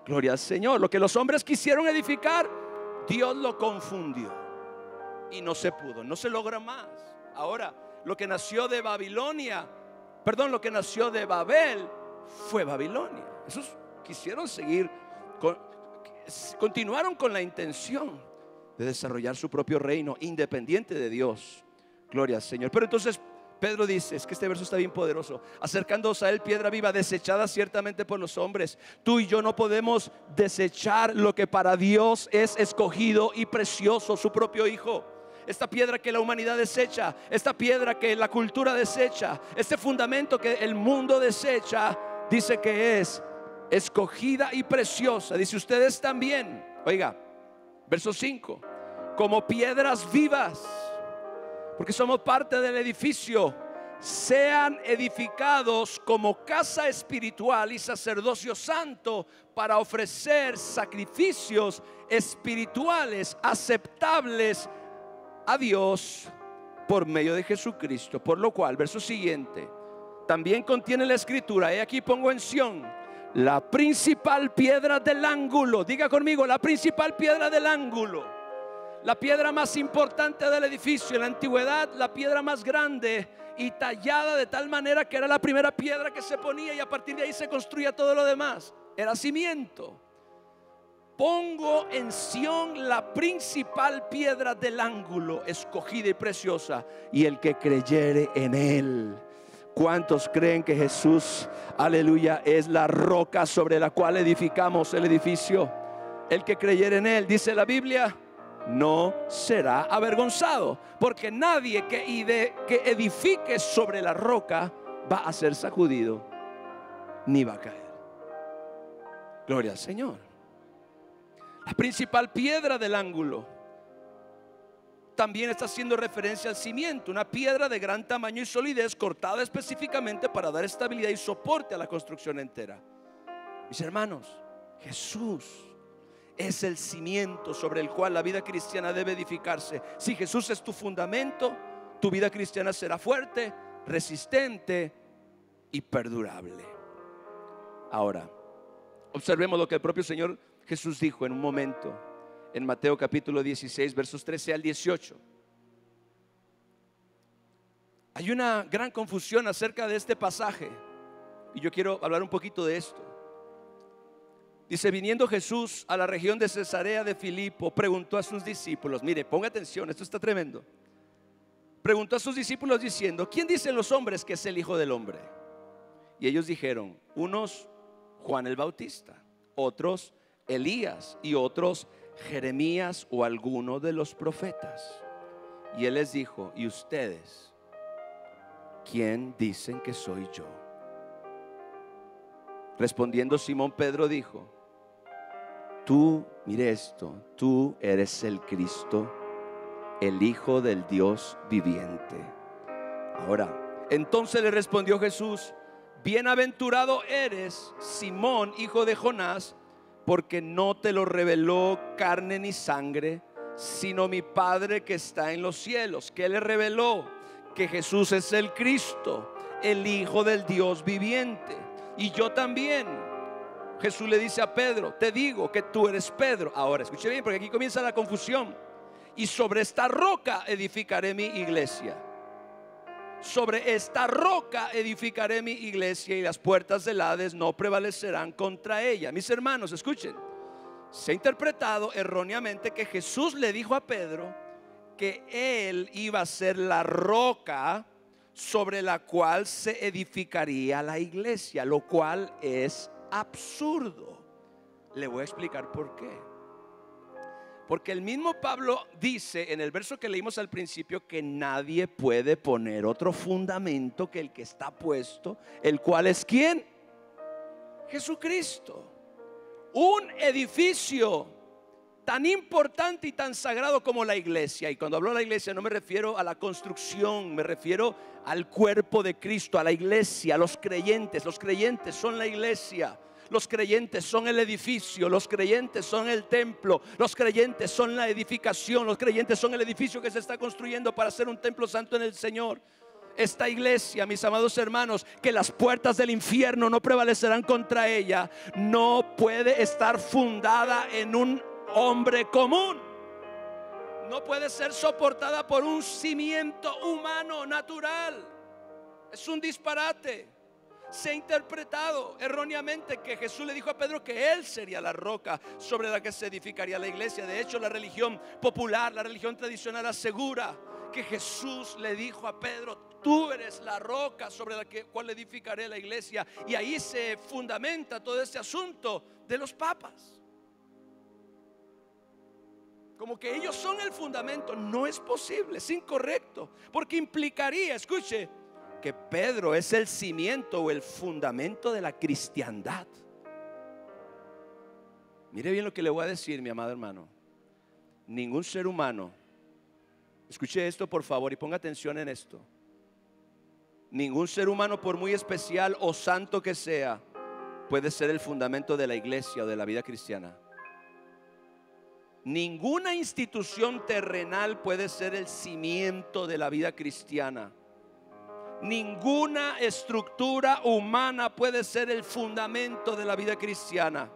[SPEAKER 1] Gloria al Señor. Lo que los hombres quisieron edificar, Dios lo confundió y no se pudo, no se logra más. Ahora, lo que nació de lo que nació de Babel fue Babilonia. Esos quisieron seguir, continuaron con la intención de desarrollar su propio reino independiente de Dios. Gloria al Señor. Pero entonces Pedro dice, es que este verso está bien poderoso: acercándoos a él, piedra viva, desechada ciertamente por los hombres. Tú y yo no podemos desechar lo que para Dios es escogido y precioso, su propio Hijo. Esta piedra que la humanidad desecha, esta piedra que la cultura desecha, este fundamento que el mundo desecha, dice que es escogida y preciosa. Dice: ustedes también, oiga, verso 5, como piedras vivas, porque somos parte del edificio, sean edificados como casa espiritual y sacerdocio santo, para ofrecer sacrificios espirituales aceptables a Dios por medio de Jesucristo. Por lo cual, verso siguiente, también contiene la escritura: he aquí pongo en Sión la principal piedra del ángulo. Diga conmigo: la principal piedra del ángulo. La piedra más importante del edificio. En la antigüedad, la piedra más grande y tallada de tal manera que era la primera piedra que se ponía, y a partir de ahí se construía todo lo demás. Era cimiento. pongo en Sión la principal piedra del ángulo, escogida y preciosa, y el que creyere en él. ¿Cuántos creen que Jesús, aleluya, es la roca sobre la cual edificamos el edificio? El que creyere en él, dice la Biblia, no será avergonzado, porque nadie que edifique sobre la roca va a ser sacudido ni va a caer. Gloria al Señor. La principal piedra del ángulo también está haciendo referencia al cimiento, una piedra de gran tamaño y solidez, cortada específicamente para dar estabilidad y soporte a la construcción entera. Mis hermanos, Jesús es el cimiento sobre el cual la vida cristiana debe edificarse. Si Jesús es tu fundamento, tu vida cristiana será fuerte, resistente y perdurable. Ahora, observemos lo que el propio Señor Jesús dijo en un momento en Mateo capítulo 16, versos 13 al 18. Hay una gran confusión acerca de este pasaje y yo quiero hablar un poquito de esto. Dice: viniendo Jesús a la región de Cesarea de Filipo, preguntó a sus discípulos, mire, ponga atención, esto está tremendo. Preguntó a sus discípulos diciendo: ¿quién dicen los hombres que es el Hijo del Hombre? Y ellos dijeron: unos Juan el Bautista, otros Elías y otros Jeremías o alguno de los profetas. Y él les dijo: ¿y ustedes quién dicen que soy yo? Respondiendo Simón Pedro dijo: tú, mire esto, tú eres el Cristo, el Hijo del Dios viviente. Ahora, entonces le respondió Jesús: bienaventurado eres, Simón, hijo de Jonás, porque no te lo reveló carne ni sangre, sino mi Padre que está en los cielos. ¿Qué le reveló? Que Jesús es el Cristo, el Hijo del Dios viviente. Y yo también. Jesús le dice a Pedro: te digo que tú eres Pedro. Ahora, escuche bien, porque aquí comienza la confusión. Y sobre esta roca edificaré mi iglesia. Sobre esta roca edificaré mi iglesia, y las puertas del Hades no prevalecerán contra ella. Mis hermanos, escuchen. Se ha interpretado erróneamente que Jesús le dijo a Pedro que él iba a ser la roca sobre la cual se edificaría la iglesia, lo cual es absurdo. Le voy a explicar por qué. Porque el mismo Pablo dice en el verso que leímos al principio que nadie puede poner otro fundamento que el que está puesto, el cual es ¿quién? Jesucristo. Un edificio tan importante y tan sagrado como la iglesia. Y cuando hablo de la iglesia no me refiero a la construcción, me refiero al cuerpo de Cristo, a la iglesia, a los creyentes. Los creyentes son la iglesia. Los creyentes son el edificio, los creyentes son el templo, los creyentes son la edificación, los creyentes son el edificio que se está construyendo para ser un templo santo en el Señor. Esta iglesia, mis amados hermanos, que las puertas del infierno no prevalecerán contra ella, no puede estar fundada en un hombre común. No puede ser soportada por un cimiento humano natural. Es un disparate. Se ha interpretado erróneamente que Jesús le dijo a Pedro que él sería la roca sobre la que se edificaría la iglesia. De hecho, la religión popular, la religión tradicional asegura que Jesús le dijo a Pedro: tú eres la roca sobre la cual edificaré la iglesia. Y ahí se fundamenta todo este asunto de los papas, como que ellos son el fundamento. No es posible, es incorrecto, porque implicaría, escuche, que Pedro es el cimiento o el fundamento de la cristiandad. Mire bien lo que le voy a decir, mi amado hermano. Ningún ser humano, escuche esto por favor y ponga atención en esto. Ningún ser humano, por muy especial o santo que sea, puede ser el fundamento de la iglesia o de la vida cristiana. Ninguna institución terrenal puede ser el cimiento de la vida cristiana. Ninguna estructura humana puede ser el fundamento de la vida cristiana.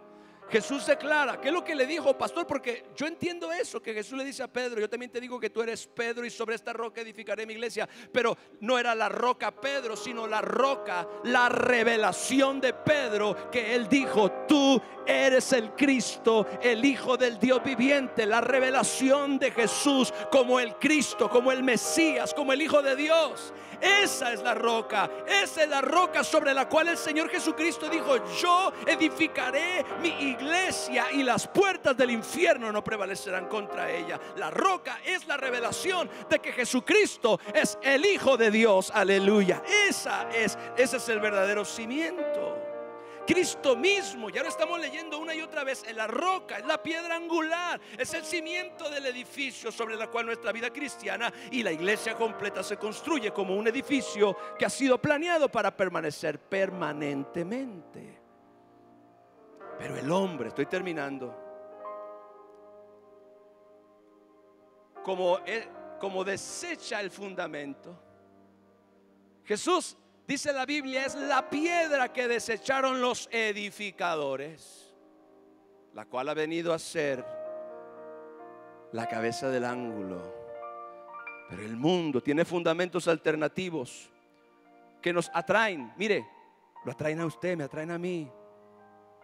[SPEAKER 1] Jesús declara, ¿qué es lo que le dijo, pastor? Porque yo entiendo eso, que Jesús le dice a Pedro, yo también te digo que tú eres Pedro y sobre esta roca edificaré mi iglesia. Pero no era la roca Pedro, sino la roca, la revelación de Pedro, que él dijo, tú eres el Cristo, el Hijo del Dios viviente. La revelación de Jesús como el Cristo, como el Mesías, como el Hijo de Dios. Esa es la roca, esa es la roca sobre la cual el Señor Jesucristo dijo, yo edificaré mi iglesia y las puertas del infierno no prevalecerán contra ella. La roca es la revelación de que Jesucristo es el Hijo de Dios, aleluya. Ese es el verdadero cimiento. Cristo mismo, ya lo estamos leyendo una y otra vez, en la roca, es la piedra angular, es el cimiento del edificio sobre la cual nuestra vida cristiana y la iglesia completa se construye como un edificio que ha sido planeado para permanecer permanentemente. Pero el hombre, estoy terminando, como desecha el fundamento. Jesús, dice la Biblia, es la piedra que desecharon los edificadores, la cual ha venido a ser la cabeza del ángulo. Pero el mundo tiene fundamentos alternativos que nos atraen. Mire, lo atraen a usted, me atraen a mí,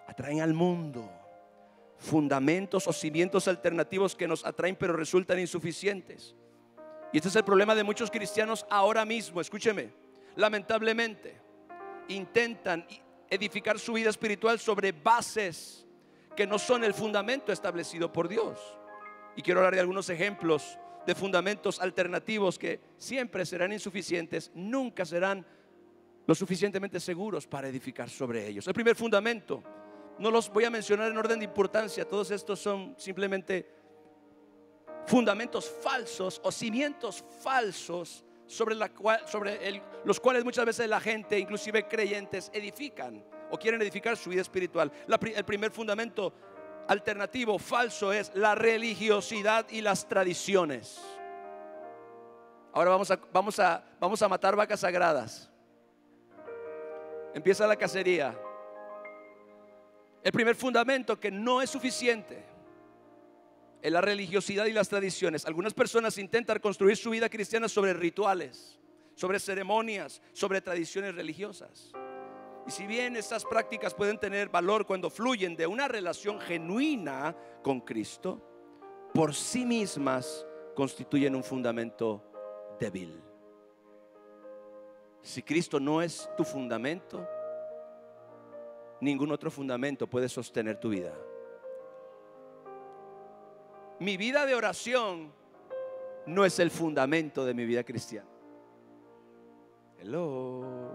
[SPEAKER 1] atraen al mundo. Fundamentos o cimientos alternativos que nos atraen pero resultan insuficientes. Y este es el problema de muchos cristianos ahora mismo. Escúcheme. Lamentablemente intentan edificar su vida espiritual sobre bases que no son el fundamento establecido por Dios. Y quiero hablar de algunos ejemplos de fundamentos alternativos que siempre serán insuficientes, nunca serán lo suficientemente seguros para edificar sobre ellos. El primer fundamento, no los voy a mencionar en orden de importancia, todos estos son simplemente fundamentos falsos o cimientos falsos sobre los cuales muchas veces la gente, inclusive creyentes, edifican o quieren edificar su vida espiritual. El primer fundamento alternativo falso es la religiosidad y las tradiciones. Ahora vamos a matar vacas sagradas. Empieza la cacería. El primer fundamento que no es suficiente es la religiosidad y las tradiciones. Algunas personas intentan construir su vida cristiana sobre rituales, sobre ceremonias, sobre tradiciones religiosas. Y si bien estas prácticas pueden tener valor cuando fluyen de una relación genuina con Cristo, por sí mismas constituyen un fundamento débil. Si Cristo no es tu fundamento, ningún otro fundamento puede sostener tu vida. Mi vida de oración no es el fundamento de mi vida cristiana. Hello.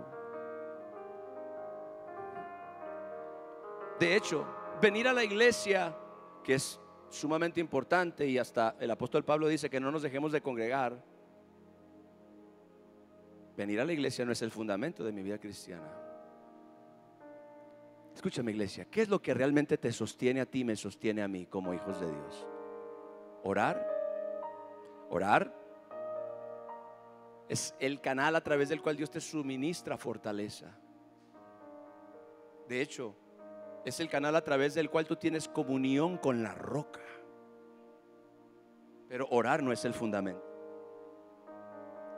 [SPEAKER 1] De hecho, venir a la iglesia, que es sumamente importante, y hasta el apóstol Pablo dice que no nos dejemos de congregar. Venir a la iglesia no es el fundamento de mi vida cristiana. Escúchame, iglesia, ¿qué es lo que realmente te sostiene a ti, me sostiene a mí como hijos de Dios? Orar es el canal a través del cual Dios te suministra fortaleza. De hecho, es el canal a través del cual tú tienes comunión con la roca. Pero orar no es el fundamento.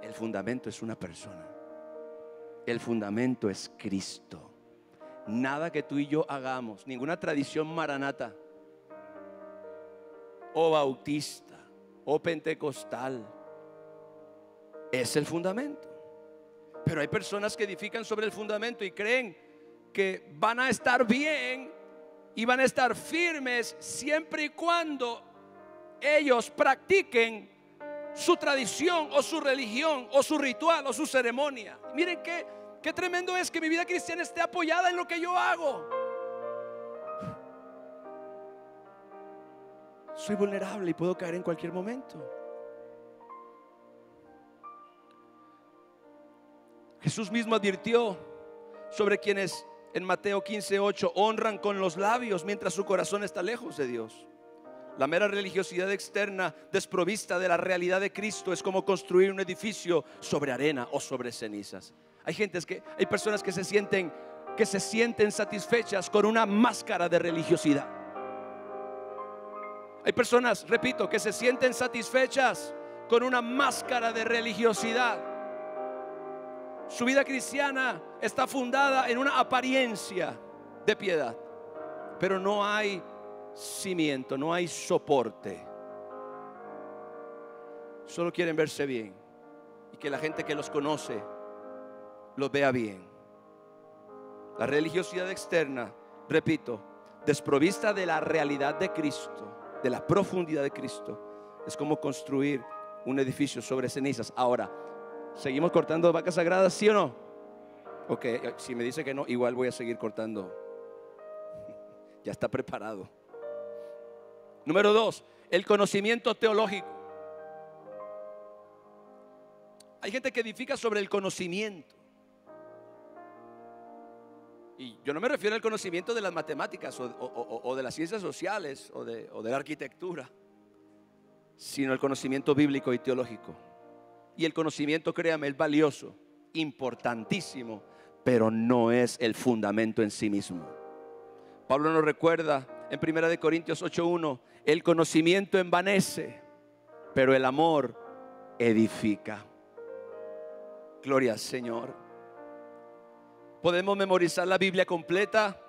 [SPEAKER 1] El fundamento es una persona. El fundamento es Cristo. Nada que tú y yo hagamos, ninguna tradición maranata o bautista o pentecostal es el fundamento. Pero hay personas que edifican sobre el fundamento y creen que van a estar bien y van a estar firmes siempre y cuando ellos practiquen su tradición o su religión o su ritual o su ceremonia. Miren qué tremendo es que mi vida cristiana esté apoyada en lo que yo hago. Soy vulnerable y puedo caer en cualquier momento. Jesús mismo advirtió sobre quienes en Mateo 15:8 honran con los labios mientras su corazón está lejos de Dios. La mera religiosidad externa desprovista de la realidad de Cristo es como construir un edificio sobre arena o sobre cenizas. Hay personas que se sienten satisfechas con una máscara de religiosidad. Hay personas, repito, que se sienten satisfechas con una máscara de religiosidad. Su vida cristiana está fundada en una apariencia de piedad, pero no hay cimiento, no hay soporte. Solo quieren verse bien y que la gente que los conoce los vea bien. La religiosidad externa, repito, desprovista de la realidad de Cristo, de la profundidad de Cristo, es como construir un edificio sobre cenizas. Ahora, ¿seguimos cortando vacas sagradas, sí o no? Ok, si me dice que no, igual voy a seguir cortando. Ya está preparado. Número 2, el conocimiento teológico. Hay gente que edifica sobre el conocimiento. Y yo no me refiero al conocimiento de las matemáticas o de las ciencias sociales o de la arquitectura, sino el conocimiento bíblico y teológico. Y el conocimiento, créame, es valioso, importantísimo, pero no es el fundamento en sí mismo. Pablo nos recuerda en 1 Corintios 8:1, el conocimiento envanece, pero el amor edifica. Gloria al Señor. Podemos memorizar la Biblia completa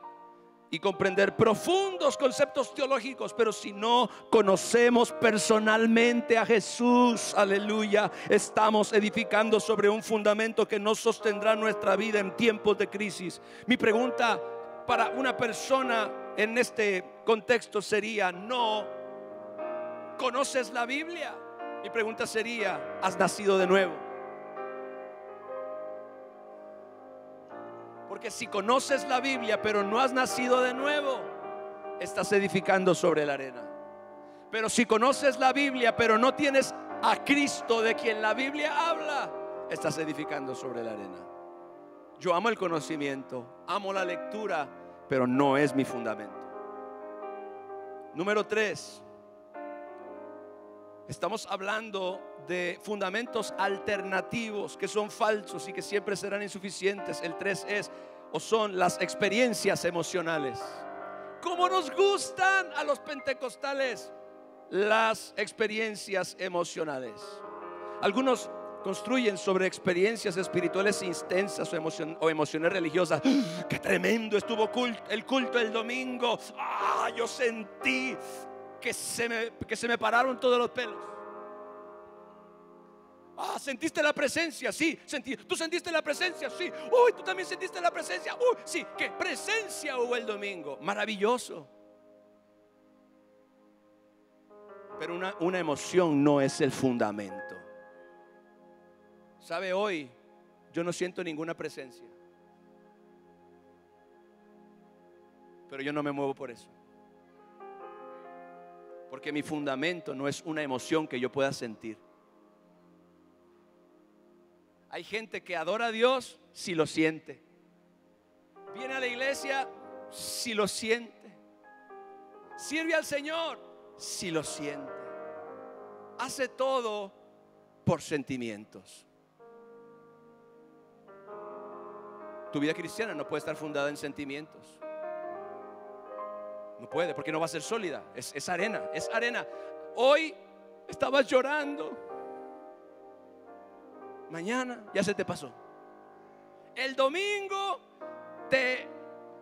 [SPEAKER 1] y comprender profundos conceptos teológicos, pero si no conocemos personalmente a Jesús, aleluya, estamos edificando sobre un fundamento que no sostendrá nuestra vida en tiempos de crisis. Mi pregunta para una persona en este contexto sería: ¿no conoces la Biblia? Mi pregunta sería: ¿has nacido de nuevo? Porque si conoces la Biblia pero no has nacido de nuevo, estás edificando sobre la arena. Pero si conoces la Biblia pero no tienes a Cristo de quien la Biblia habla, estás edificando sobre la arena. Yo amo el conocimiento, amo la lectura, pero no es mi fundamento. Número 3, estamos hablando de fundamentos alternativos que son falsos y que siempre serán insuficientes. El 3 es o son las experiencias emocionales. ¿Cómo nos gustan a los pentecostales las experiencias emocionales? Algunos construyen sobre experiencias espirituales intensas o emociones religiosas. ¡Qué tremendo estuvo el culto el domingo! Yo sentí que se me pararon todos los pelos. ¿Sentiste la presencia? Sí, sentí. ¿Tú sentiste la presencia? Sí. Uy, ¿tú también sentiste la presencia? Uy, sí. ¿Qué presencia hubo el domingo? Maravilloso. Pero una emoción no es el fundamento. ¿Sabe? Hoy yo no siento ninguna presencia, pero yo no me muevo por eso, porque mi fundamento no es una emoción que yo pueda sentir. Hay gente que adora a Dios si lo siente, viene a la iglesia si lo siente, sirve al Señor si lo siente, hace todo por sentimientos. Tu vida cristiana no puede estar fundada en sentimientos. No puede, porque no va a ser sólida. Es arena, es arena. Hoy estabas llorando, mañana ya se te pasó. El domingo te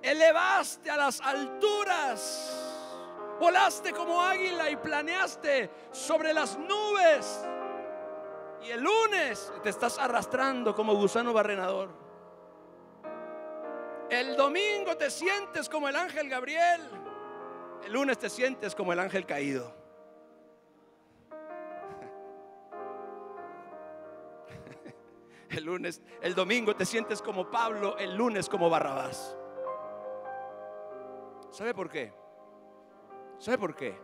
[SPEAKER 1] elevaste a las alturas, volaste como águila y planeaste sobre las nubes, y el lunes te estás arrastrando como gusano barrenador. El domingo te sientes como el ángel Gabriel, el lunes te sientes como el ángel caído. El domingo te sientes como Pablo, el lunes como Barrabás. ¿Sabe por qué? ¿Sabe por qué?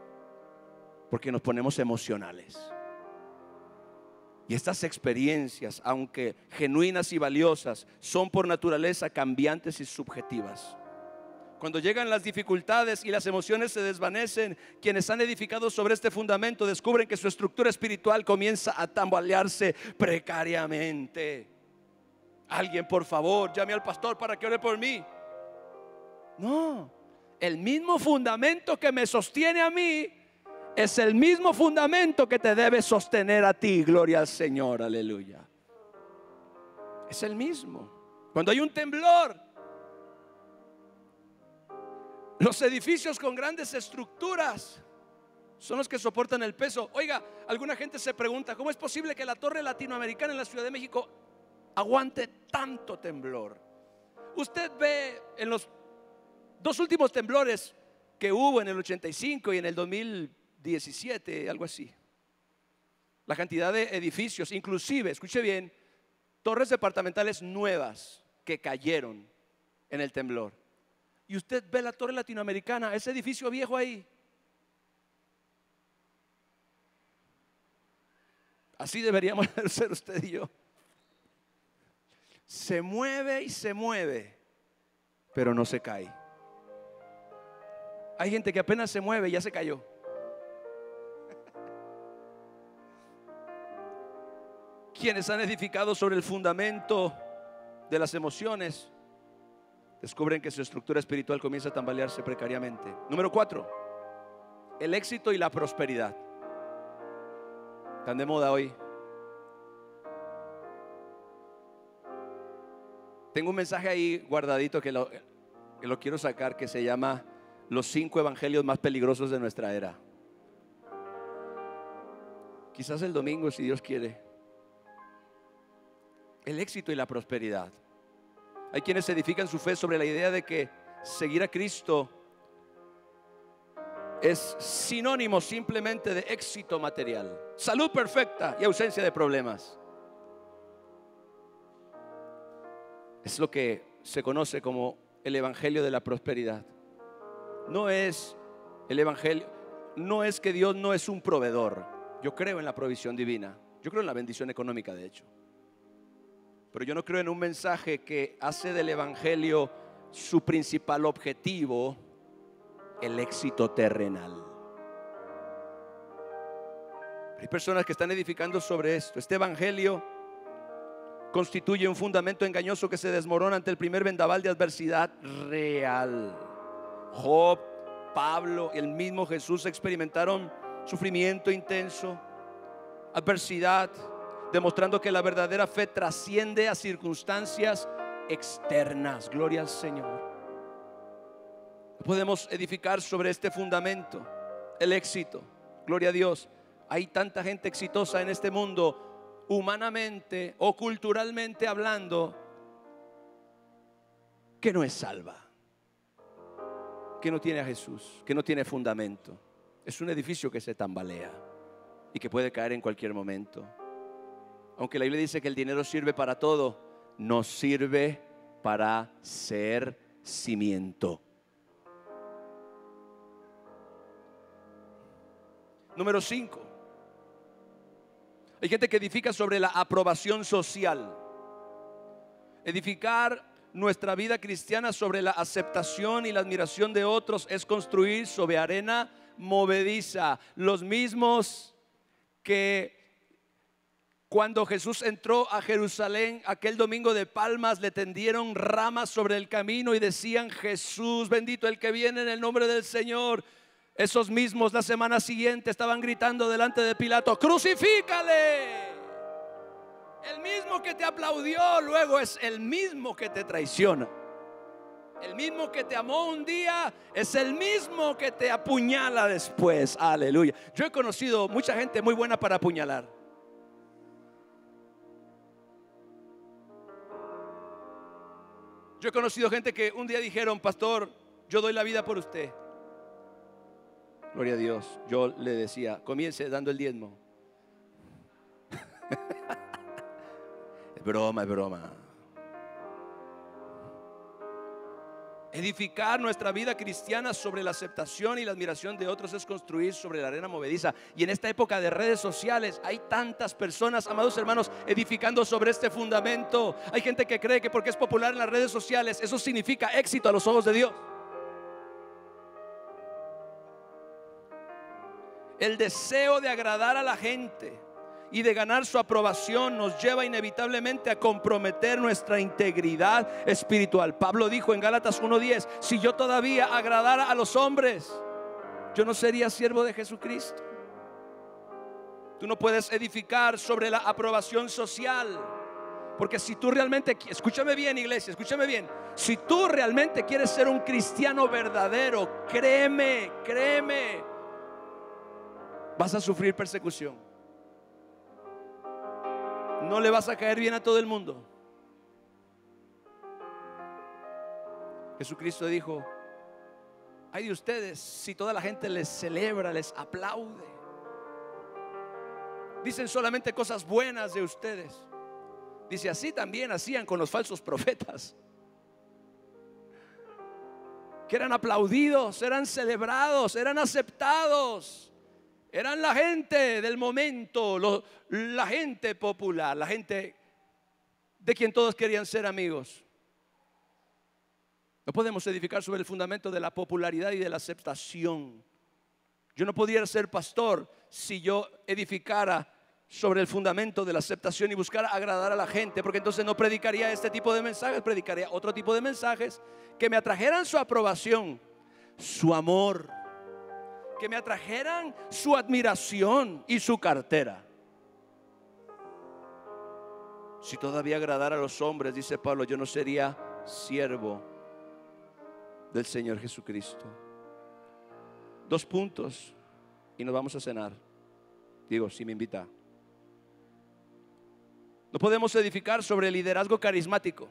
[SPEAKER 1] Porque nos ponemos emocionales. Y estas experiencias, aunque genuinas y valiosas, son por naturaleza cambiantes y subjetivas. Cuando llegan las dificultades y las emociones se desvanecen, quienes han edificado sobre este fundamento descubren que su estructura espiritual comienza a tambalearse precariamente. Alguien, por favor, llame al pastor para que ore por mí. No, el mismo fundamento que me sostiene a mí Es el mismo fundamento que te debe sostener a ti. Gloria al Señor, aleluya. Es el mismo. Cuando hay un temblor, los edificios con grandes estructuras son los que soportan el peso. Oiga, alguna gente se pregunta, ¿cómo es posible que la torre latinoamericana en la Ciudad de México aguante tanto temblor? Usted ve en los dos últimos temblores que hubo, en el 85 y en el 2017, algo así, la cantidad de edificios, inclusive, escuche bien, torres departamentales nuevas que cayeron en el temblor. Y usted ve la torre latinoamericana, ese edificio viejo ahí. Así deberíamos ser usted y yo. Se mueve y se mueve, pero no se cae. Hay gente que apenas se mueve y ya se cayó. Quienes han edificado sobre el fundamento de las emociones descubren que su estructura espiritual comienza a tambalearse precariamente. Número 4, el éxito y la prosperidad. Están de moda hoy. Tengo un mensaje ahí guardadito que lo quiero sacar, que se llama Los 5 evangelios más peligrosos de nuestra era. Quizás el domingo, si Dios quiere. El éxito y la prosperidad. Hay quienes edifican su fe sobre la idea de que seguir a Cristo es sinónimo simplemente de éxito material, salud perfecta y ausencia de problemas. Es lo que se conoce como el evangelio de la prosperidad. No es el evangelio, no es que Dios no es un proveedor. Yo creo en la provisión divina, yo creo en la bendición económica, de hecho. Pero yo no creo en un mensaje que hace del evangelio su principal objetivo el éxito terrenal. Hay personas que están edificando sobre esto. Este evangelio constituye un fundamento engañoso que se desmorona ante el primer vendaval de adversidad real. Job, Pablo y el mismo Jesús experimentaron sufrimiento intenso, adversidad, demostrando que la verdadera fe trasciende a circunstancias externas. Gloria al Señor. Podemos edificar sobre este fundamento el éxito. Gloria a Dios. Hay tanta gente exitosa en este mundo, humanamente o culturalmente hablando, que no es salva, que no tiene a Jesús, que no tiene fundamento. Es un edificio que se tambalea y que puede caer en cualquier momento. Aunque la Biblia dice que el dinero sirve para todo, no sirve para ser cimiento. Número 5. Hay gente que edifica sobre la aprobación social. Edificar nuestra vida cristiana sobre la aceptación y la admiración de otros es construir sobre arena movediza. Los mismos que cuando Jesús entró a Jerusalén aquel domingo de Palmas le tendieron ramas sobre el camino y decían: Jesús, bendito el que viene en el nombre del Señor. Esos mismos la semana siguiente estaban gritando delante de Pilato: crucifícale. El mismo que te aplaudió luego es el mismo que te traiciona. El mismo que te amó un día es el mismo que te apuñala después. Aleluya. Yo he conocido mucha gente muy buena para apuñalar. Yo he conocido gente que un día dijeron: pastor, yo doy la vida por usted. Gloria a Dios. Yo le decía: comience dando el diezmo. Es broma, es broma. Edificar nuestra vida cristiana sobre la aceptación y la admiración de otros es construir sobre la arena movediza. Y en esta época de redes sociales hay tantas personas, amados hermanos, edificando sobre este fundamento. Hay gente que cree que porque es popular en las redes sociales, eso significa éxito a los ojos de Dios. El deseo de agradar a la gente y de ganar su aprobación nos lleva inevitablemente a comprometer nuestra integridad espiritual. Pablo dijo en Gálatas 1:10: si yo todavía agradara a los hombres, yo no sería siervo de Jesucristo. Tú no puedes edificar sobre la aprobación social, porque si tú realmente, escúchame bien, iglesia, escúchame bien, si tú realmente quieres ser un cristiano verdadero, créeme, vas a sufrir persecución. No le vas a caer bien a todo el mundo. Jesucristo dijo: ay de ustedes si toda la gente les celebra, les aplaude, dicen solamente cosas buenas de ustedes. Dice: así también hacían con los falsos profetas, que eran aplaudidos, eran celebrados, eran aceptados, eran la gente del momento, la gente popular, la gente de quien todos querían ser amigos. No podemos edificar sobre el fundamento de la popularidad y de la aceptación. Yo no podría ser pastor si yo edificara sobre el fundamento de la aceptación y buscara agradar a la gente, porque entonces no predicaría este tipo de mensajes, predicaría otro tipo de mensajes que me atrajeran su aprobación, su amor, que me atrajeran su admiración y su cartera. Si todavía agradara a los hombres, dice Pablo, yo no sería siervo del Señor Jesucristo. 2 puntos y nos vamos a cenar. Digo, si me invita. No podemos edificar sobre el liderazgo carismático.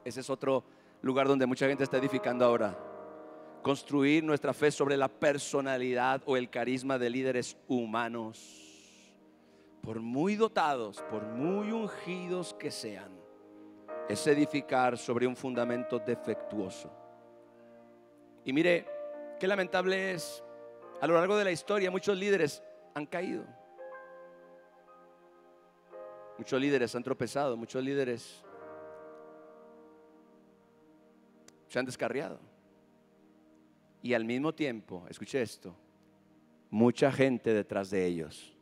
[SPEAKER 1] Ese es otro lugar donde mucha gente está edificando ahora. Construir nuestra fe sobre la personalidad o el carisma de líderes humanos, por muy dotados, por muy ungidos que sean, es edificar sobre un fundamento defectuoso. Y mire, qué lamentable es, a lo largo de la historia muchos líderes han caído. Muchos líderes han tropezado, muchos líderes se han descarriado. Y al mismo tiempo, escuche esto, mucha gente detrás de ellos.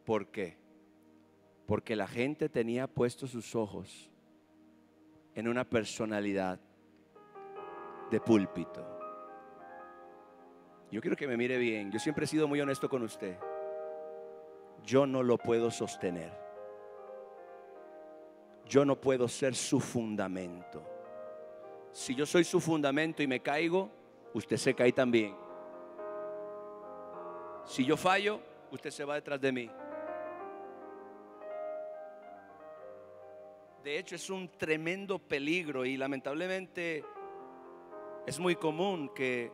[SPEAKER 1] ¿Por qué? Porque la gente tenía puestos sus ojos en una personalidad de púlpito. Yo quiero que me mire bien. Yo siempre he sido muy honesto con usted. Yo no lo puedo sostener. Yo no puedo ser su fundamento. Si yo soy su fundamento y me caigo, usted se cae también. Si yo fallo, usted se va detrás de mí. De hecho, es un tremendo peligro y lamentablemente es muy común que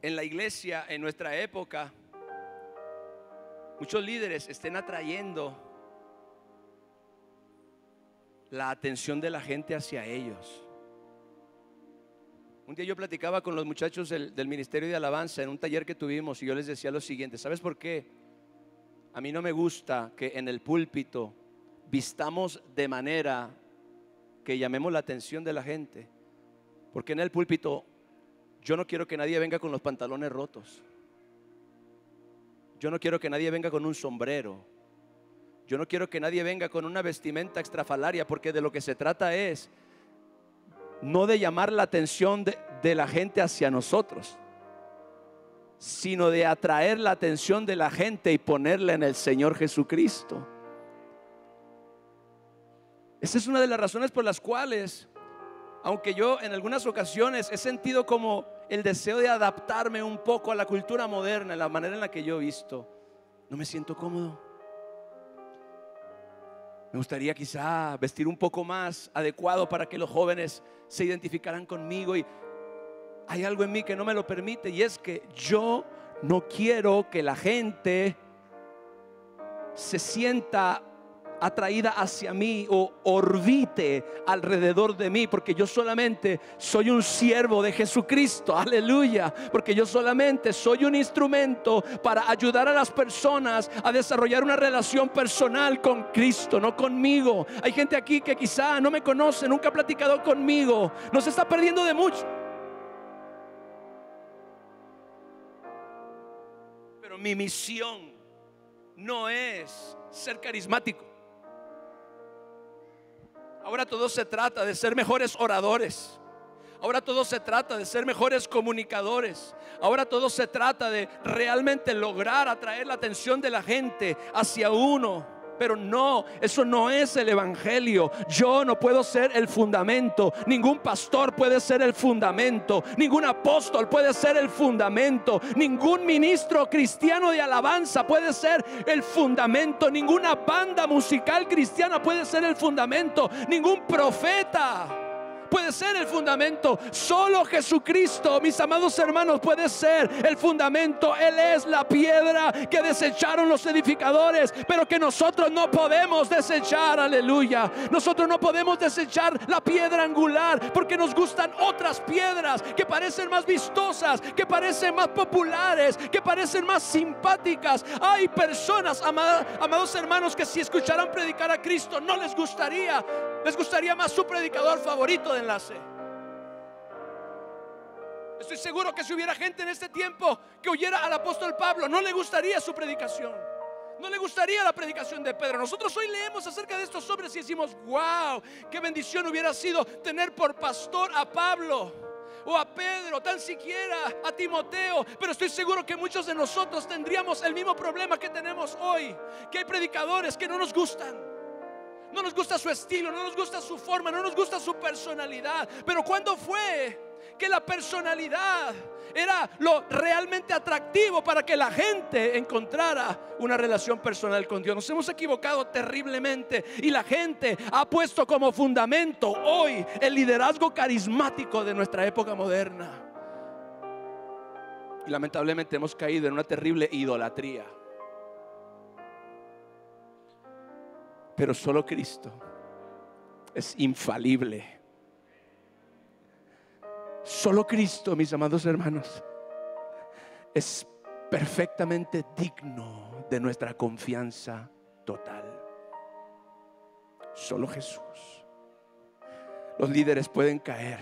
[SPEAKER 1] en la iglesia, en nuestra época, muchos líderes estén atrayendo la atención de la gente hacia ellos. Un día yo platicaba con los muchachos del Ministerio de Alabanza en un taller que tuvimos y yo les decía lo siguiente: ¿sabes por qué? A mí no me gusta que en el púlpito vistamos de manera que llamemos la atención de la gente, porque en el púlpito yo no quiero que nadie venga con los pantalones rotos. Yo no quiero que nadie venga con un sombrero. Yo no quiero que nadie venga con una vestimenta extrafalaria, porque de lo que se trata es no de llamar la atención de la gente hacia nosotros, sino de atraer la atención de la gente y ponerla en el Señor Jesucristo. Esa es una de las razones por las cuales, aunque yo en algunas ocasiones he sentido como el deseo de adaptarme un poco a la cultura moderna, la manera en la que yo he visto, no me siento cómodo. Me gustaría quizá vestir un poco más adecuado para que los jóvenes se identificaran conmigo, y hay algo en mí que no me lo permite, y es que yo no quiero que la gente se sienta atraída hacia mí o orbite alrededor de mí, porque yo solamente soy un siervo de Jesucristo, aleluya, porque yo solamente soy un instrumento para ayudar a las personas a desarrollar una relación personal con Cristo, no conmigo. Hay gente aquí que quizá no me conoce, nunca ha platicado conmigo, no se está perdiendo de mucho. Pero mi misión no es ser carismático. Ahora todo se trata de ser mejores oradores. Ahora todo se trata de ser mejores comunicadores. Ahora todo se trata de realmente lograr atraer la atención de la gente hacia uno. Pero no, eso no es el evangelio. Yo no puedo ser el fundamento. Ningún pastor puede ser el fundamento. Ningún apóstol puede ser el fundamento. Ningún ministro cristiano de alabanza puede ser el fundamento. Ninguna banda musical cristiana puede ser el fundamento. Ningún profeta puede ser el fundamento. Solo Jesucristo, mis amados hermanos, puede ser el fundamento. Él es la piedra que desecharon los edificadores, pero que nosotros no podemos desechar. Aleluya. Nosotros no podemos desechar la piedra angular, porque nos gustan otras piedras que parecen más vistosas, que parecen más populares, que parecen más simpáticas. Hay personas, amados hermanos, que si escucharan predicar a Cristo no les gustaría. Les gustaría más su predicador favorito de enlace. Estoy seguro que si hubiera gente en este tiempo que oyera al apóstol Pablo, no le gustaría su predicación. No le gustaría la predicación de Pedro. Nosotros hoy leemos acerca de estos hombres y decimos: wow, qué bendición hubiera sido tener por pastor a Pablo o a Pedro, tan siquiera a Timoteo. Pero estoy seguro que muchos de nosotros tendríamos el mismo problema que tenemos hoy, que hay predicadores que no nos gustan. No nos gusta su estilo, no nos gusta su forma, no nos gusta su personalidad. Pero ¿cuándo fue que la personalidad era lo realmente atractivo para que la gente encontrara una relación personal con Dios? Nos hemos equivocado terriblemente y la gente ha puesto como fundamento hoy el liderazgo carismático de nuestra época moderna. Y lamentablemente hemos caído en una terrible idolatría. Pero solo Cristo es infalible. Solo Cristo, mis amados hermanos, es perfectamente digno de nuestra confianza total. Solo Jesús. Los líderes pueden caer,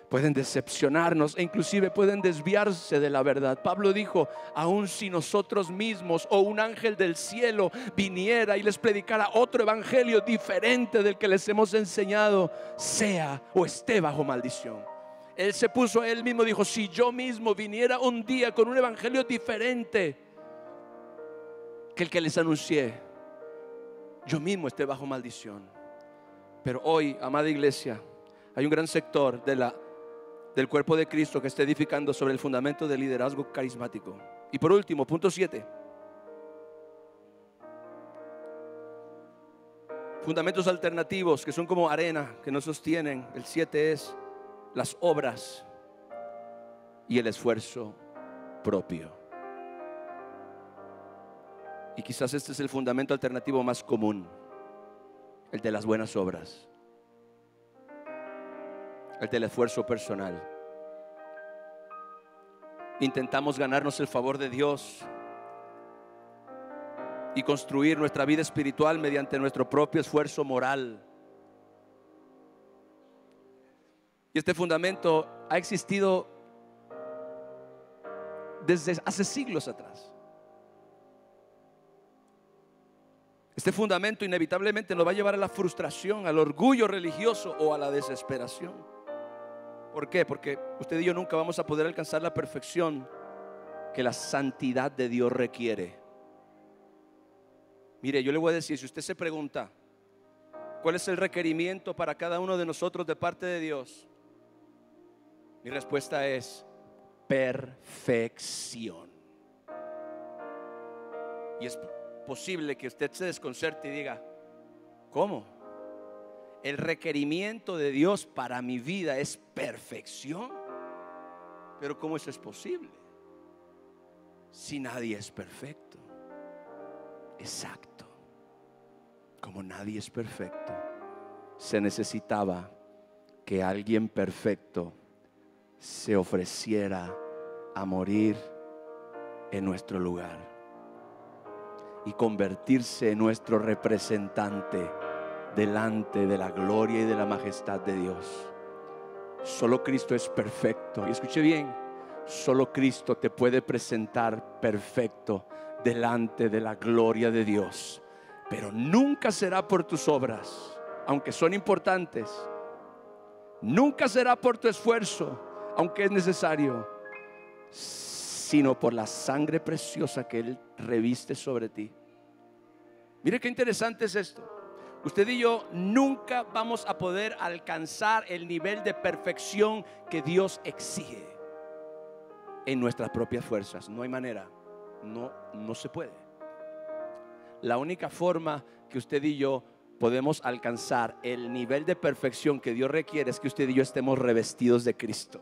[SPEAKER 1] pueden decepcionarnos e inclusive pueden desviarse de la verdad. Pablo dijo: aun si nosotros mismos o un ángel del cielo viniera y les predicara otro evangelio diferente del que les hemos enseñado, sea o esté bajo maldición. Él se puso a él mismo, dijo: si yo mismo viniera un día con un evangelio diferente que el que les anuncié, yo mismo esté bajo maldición. Pero hoy, amada iglesia, hay un gran sector del cuerpo de Cristo que está edificando sobre el fundamento del liderazgo carismático. Y por último, punto 7. Fundamentos alternativos que son como arena que nos sostienen. El 7 es las obras y el esfuerzo propio. Y quizás este es el fundamento alternativo más común, el de las buenas obras, el del esfuerzo personal. Intentamos ganarnos el favor de Dios y construir nuestra vida espiritual mediante nuestro propio esfuerzo moral. Y este fundamento ha existido desde hace siglos atrás. Este fundamento inevitablemente nos va a llevar a la frustración, al orgullo religioso o a la desesperación. ¿Por qué? Porque usted y yo nunca vamos a poder alcanzar la perfección que la santidad de Dios requiere. Mire, yo le voy a decir, si usted se pregunta ¿cuál es el requerimiento para cada uno de nosotros de parte de Dios? Mi respuesta es perfección. Y es posible que usted se desconcerte y diga: ¿cómo? El requerimiento de Dios para mi vida es perfección. Pero ¿cómo eso es posible? Si nadie es perfecto. Exacto. Como nadie es perfecto, se necesitaba que alguien perfecto se ofreciera a morir en nuestro lugar y convertirse en nuestro representante delante de la gloria y de la majestad de Dios. Solo Cristo es perfecto. Y escuche bien, solo Cristo te puede presentar perfecto delante de la gloria de Dios. Pero nunca será por tus obras, aunque son importantes, nunca será por tu esfuerzo, aunque es necesario, sino por la sangre preciosa que Él reviste sobre ti. Mire qué interesante es esto. Usted y yo nunca vamos a poder alcanzar el nivel de perfección que Dios exige en nuestras propias fuerzas. No hay manera, no se puede. La única forma que usted y yo podemos alcanzar el nivel de perfección que Dios requiere es que usted y yo estemos revestidos de Cristo.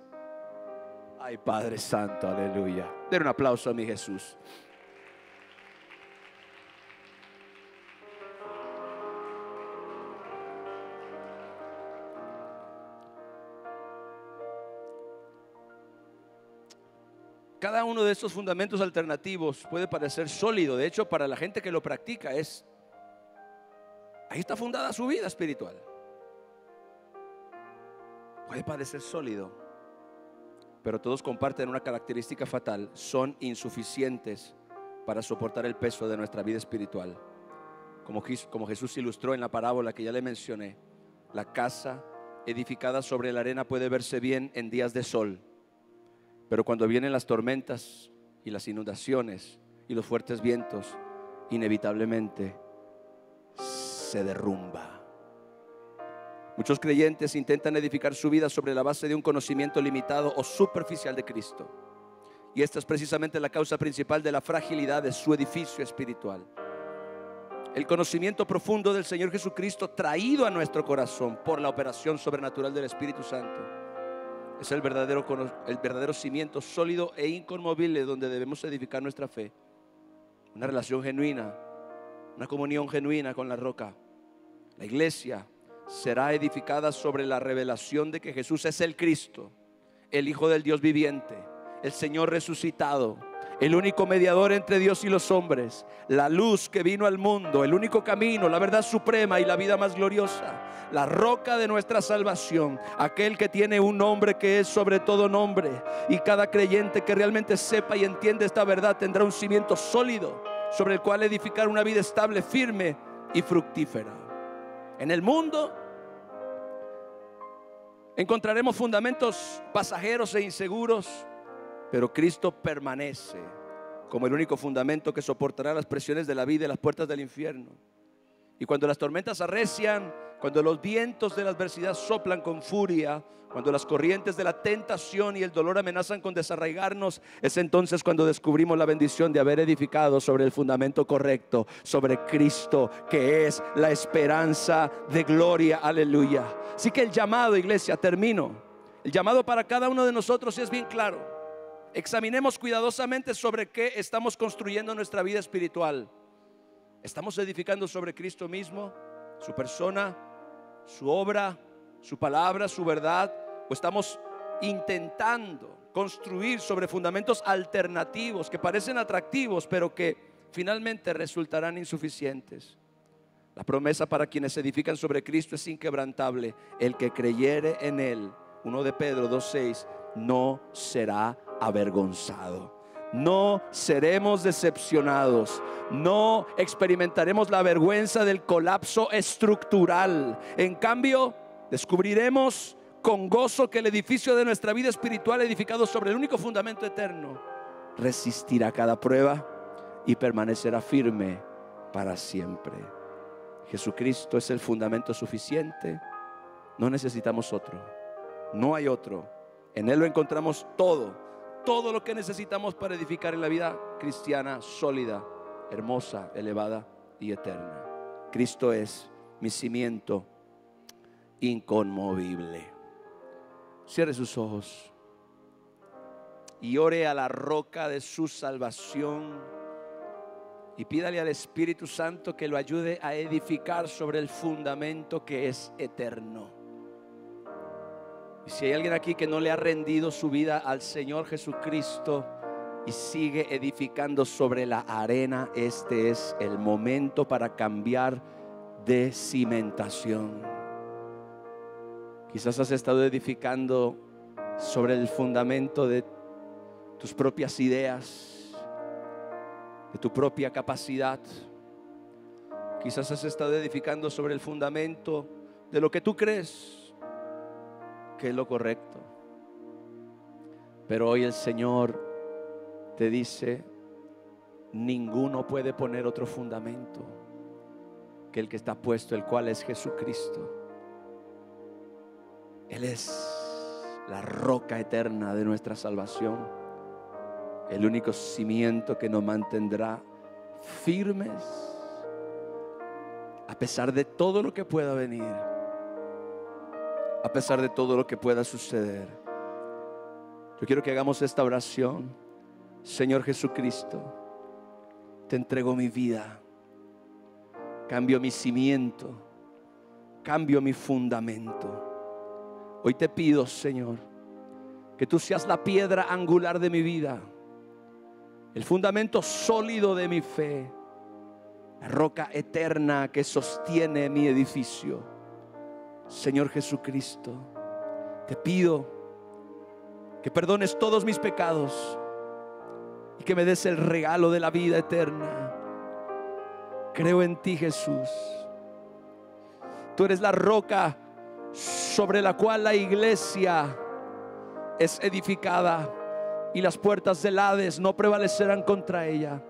[SPEAKER 1] Ay, Padre Santo, aleluya. Den un aplauso a mi Jesús. Cada uno de estos fundamentos alternativos puede parecer sólido. De hecho, para la gente que lo practica ahí está fundada su vida espiritual. Puede parecer sólido, pero todos comparten una característica fatal: son insuficientes para soportar el peso de nuestra vida espiritual. Como Jesús ilustró en la parábola que ya le mencioné, la casa edificada sobre la arena puede verse bien en días de sol, pero cuando vienen las tormentas y las inundaciones y los fuertes vientos, inevitablemente se derrumba. Muchos creyentes intentan edificar su vida sobre la base de un conocimiento limitado o superficial de Cristo, y esta es precisamente la causa principal de la fragilidad de su edificio espiritual. El conocimiento profundo del Señor Jesucristo, traído a nuestro corazón por la operación sobrenatural del Espíritu Santo, es el verdadero cimiento sólido e inconmovible donde debemos edificar nuestra fe. Una relación genuina, una comunión genuina con la roca. La iglesia será edificada sobre la revelación de que Jesús es el Cristo, el Hijo del Dios viviente, el Señor resucitado, el único mediador entre Dios y los hombres, la luz que vino al mundo, el único camino, la verdad suprema y la vida más gloriosa, la roca de nuestra salvación, aquel que tiene un nombre que es sobre todo nombre. Y cada creyente que realmente sepa y entiende esta verdad tendrá un cimiento sólido sobre el cual edificar una vida estable, firme y fructífera. En el mundo encontraremos fundamentos pasajeros e inseguros, pero Cristo permanece como el único fundamento que soportará las presiones de la vida y las puertas del infierno. Y cuando las tormentas arrecian, cuando los vientos de la adversidad soplan con furia, cuando las corrientes de la tentación y el dolor amenazan con desarraigarnos, es entonces cuando descubrimos la bendición de haber edificado sobre el fundamento correcto, sobre Cristo, que es la esperanza de gloria. Aleluya. Así que el llamado, iglesia, termino. El llamado para cada uno de nosotros es bien claro. Examinemos cuidadosamente sobre qué estamos construyendo nuestra vida espiritual. ¿Estamos edificando sobre Cristo mismo, su persona, su obra, su palabra, su verdad? ¿O estamos intentando construir sobre fundamentos alternativos que parecen atractivos, pero que finalmente resultarán insuficientes? La promesa para quienes edifican sobre Cristo es inquebrantable: el que creyere en Él, 1 de Pedro 2:6, no será avergonzado. No seremos decepcionados. No experimentaremos la vergüenza del colapso estructural. En cambio, descubriremos con gozo que el edificio de nuestra vida espiritual, edificado sobre el único fundamento eterno, resistirá cada prueba y permanecerá firme para siempre. Jesucristo es el fundamento suficiente. No necesitamos otro. No hay otro. En Él lo encontramos todo lo que necesitamos para edificar en la vida cristiana sólida, hermosa, elevada y eterna. Cristo es mi cimiento inconmovible. Cierre sus ojos y ore a la roca de su salvación y pídale al Espíritu Santo que lo ayude a edificar sobre el fundamento que es eterno. Y si hay alguien aquí que no le ha rendido su vida al Señor Jesucristo y sigue edificando sobre la arena, este es el momento para cambiar de cimentación. Quizás has estado edificando sobre el fundamento de tus propias ideas, de tu propia capacidad. Quizás has estado edificando sobre el fundamento de lo que tú crees que es lo correcto. Pero hoy el Señor te dice: ninguno puede poner otro fundamento que el que está puesto, el cual es Jesucristo. Él es la roca eterna de nuestra salvación, el único cimiento que nos mantendrá firmes a pesar de todo lo que pueda venir, a pesar de todo lo que pueda suceder. Yo quiero que hagamos esta oración. Señor Jesucristo, te entrego mi vida, cambio mi cimiento, cambio mi fundamento. Hoy te pido, Señor, que tú seas la piedra angular de mi vida, el fundamento sólido de mi fe, la roca eterna que sostiene mi edificio. Señor Jesucristo, te pido que perdones todos mis pecados y que me des el regalo de la vida eterna. Creo en ti, Jesús. Tú eres la roca sobre la cual la iglesia es edificada, y las puertas del Hades no prevalecerán contra ella.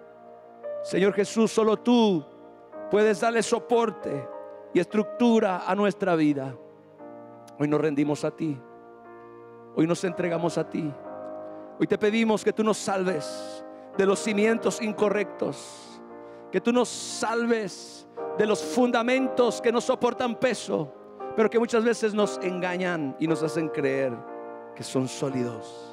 [SPEAKER 1] Señor Jesús, solo tú puedes darle soporte y estructura a nuestra vida. Hoy nos rendimos a ti. Hoy nos entregamos a ti. Hoy te pedimos que tú nos salves de los cimientos incorrectos, que tú nos salves de los fundamentos que no soportan peso, pero que muchas veces nos engañan y nos hacen creer que son sólidos.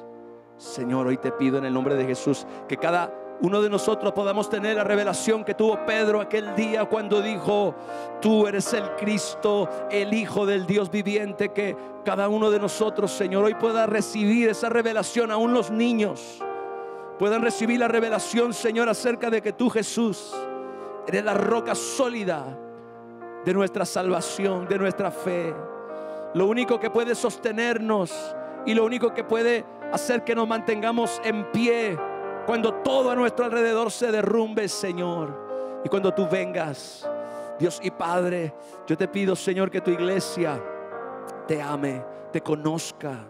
[SPEAKER 1] Señor, hoy te pido en el nombre de Jesús que cada uno de nosotros podamos tener la revelación que tuvo Pedro aquel día cuando dijo: tú eres el Cristo, el Hijo del Dios viviente. Que cada uno de nosotros, Señor, hoy pueda recibir esa revelación. Aún los niños puedan recibir la revelación, Señor, acerca de que tú, Jesús, eres la roca sólida de nuestra salvación, de nuestra fe. Lo único que puede sostenernos y lo único que puede hacer que nos mantengamos en pie cuando todo a nuestro alrededor se derrumbe, Señor. Y cuando tú vengas, Dios y Padre, yo te pido, Señor, que tu iglesia te ame, te conozca,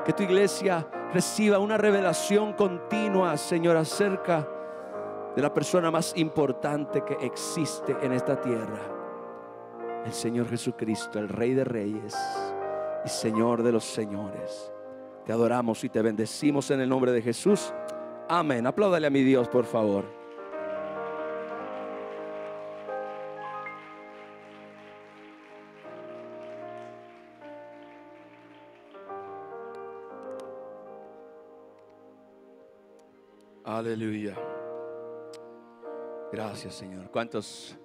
[SPEAKER 1] que tu iglesia reciba una revelación continua, Señor, acerca de la persona más importante que existe en esta tierra, el Señor Jesucristo, el Rey de Reyes y Señor de los señores. Te adoramos y te bendecimos en el nombre de Jesús. Amén. Apláudale a mi Dios, por favor. Aleluya. Gracias, Señor. ¿Cuántos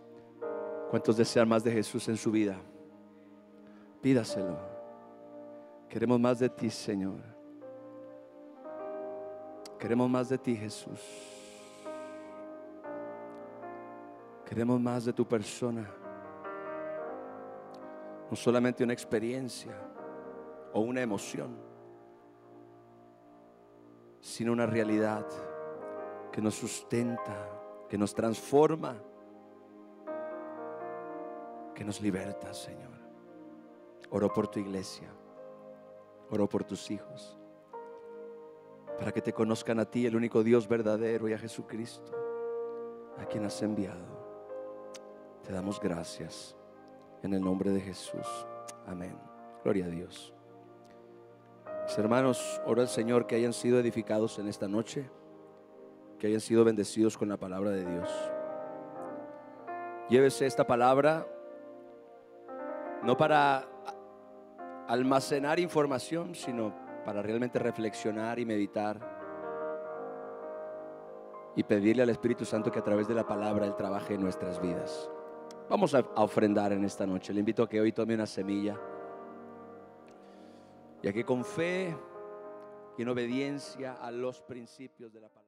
[SPEAKER 1] desean más de Jesús en su vida? Pídaselo. Queremos más de ti, Señor. Queremos más de ti, Jesús. Queremos más de tu persona. No solamente una experiencia o una emoción, sino una realidad que nos sustenta, que nos transforma, que nos liberta, Señor. Oro por tu iglesia. Oro por tus hijos, para que te conozcan a ti, el único Dios verdadero, y a Jesucristo, a quien has enviado. Te damos gracias en el nombre de Jesús. Amén. Gloria a Dios. Mis hermanos, oro al Señor que hayan sido edificados en esta noche, que hayan sido bendecidos con la palabra de Dios. Llévese esta palabra no para almacenar información, sino para realmente reflexionar y meditar y pedirle al Espíritu Santo que a través de la palabra Él trabaje en nuestras vidas. Vamos a ofrendar en esta noche. Le invito a que hoy tome una semilla y a que con fe y en obediencia a los principios de la palabra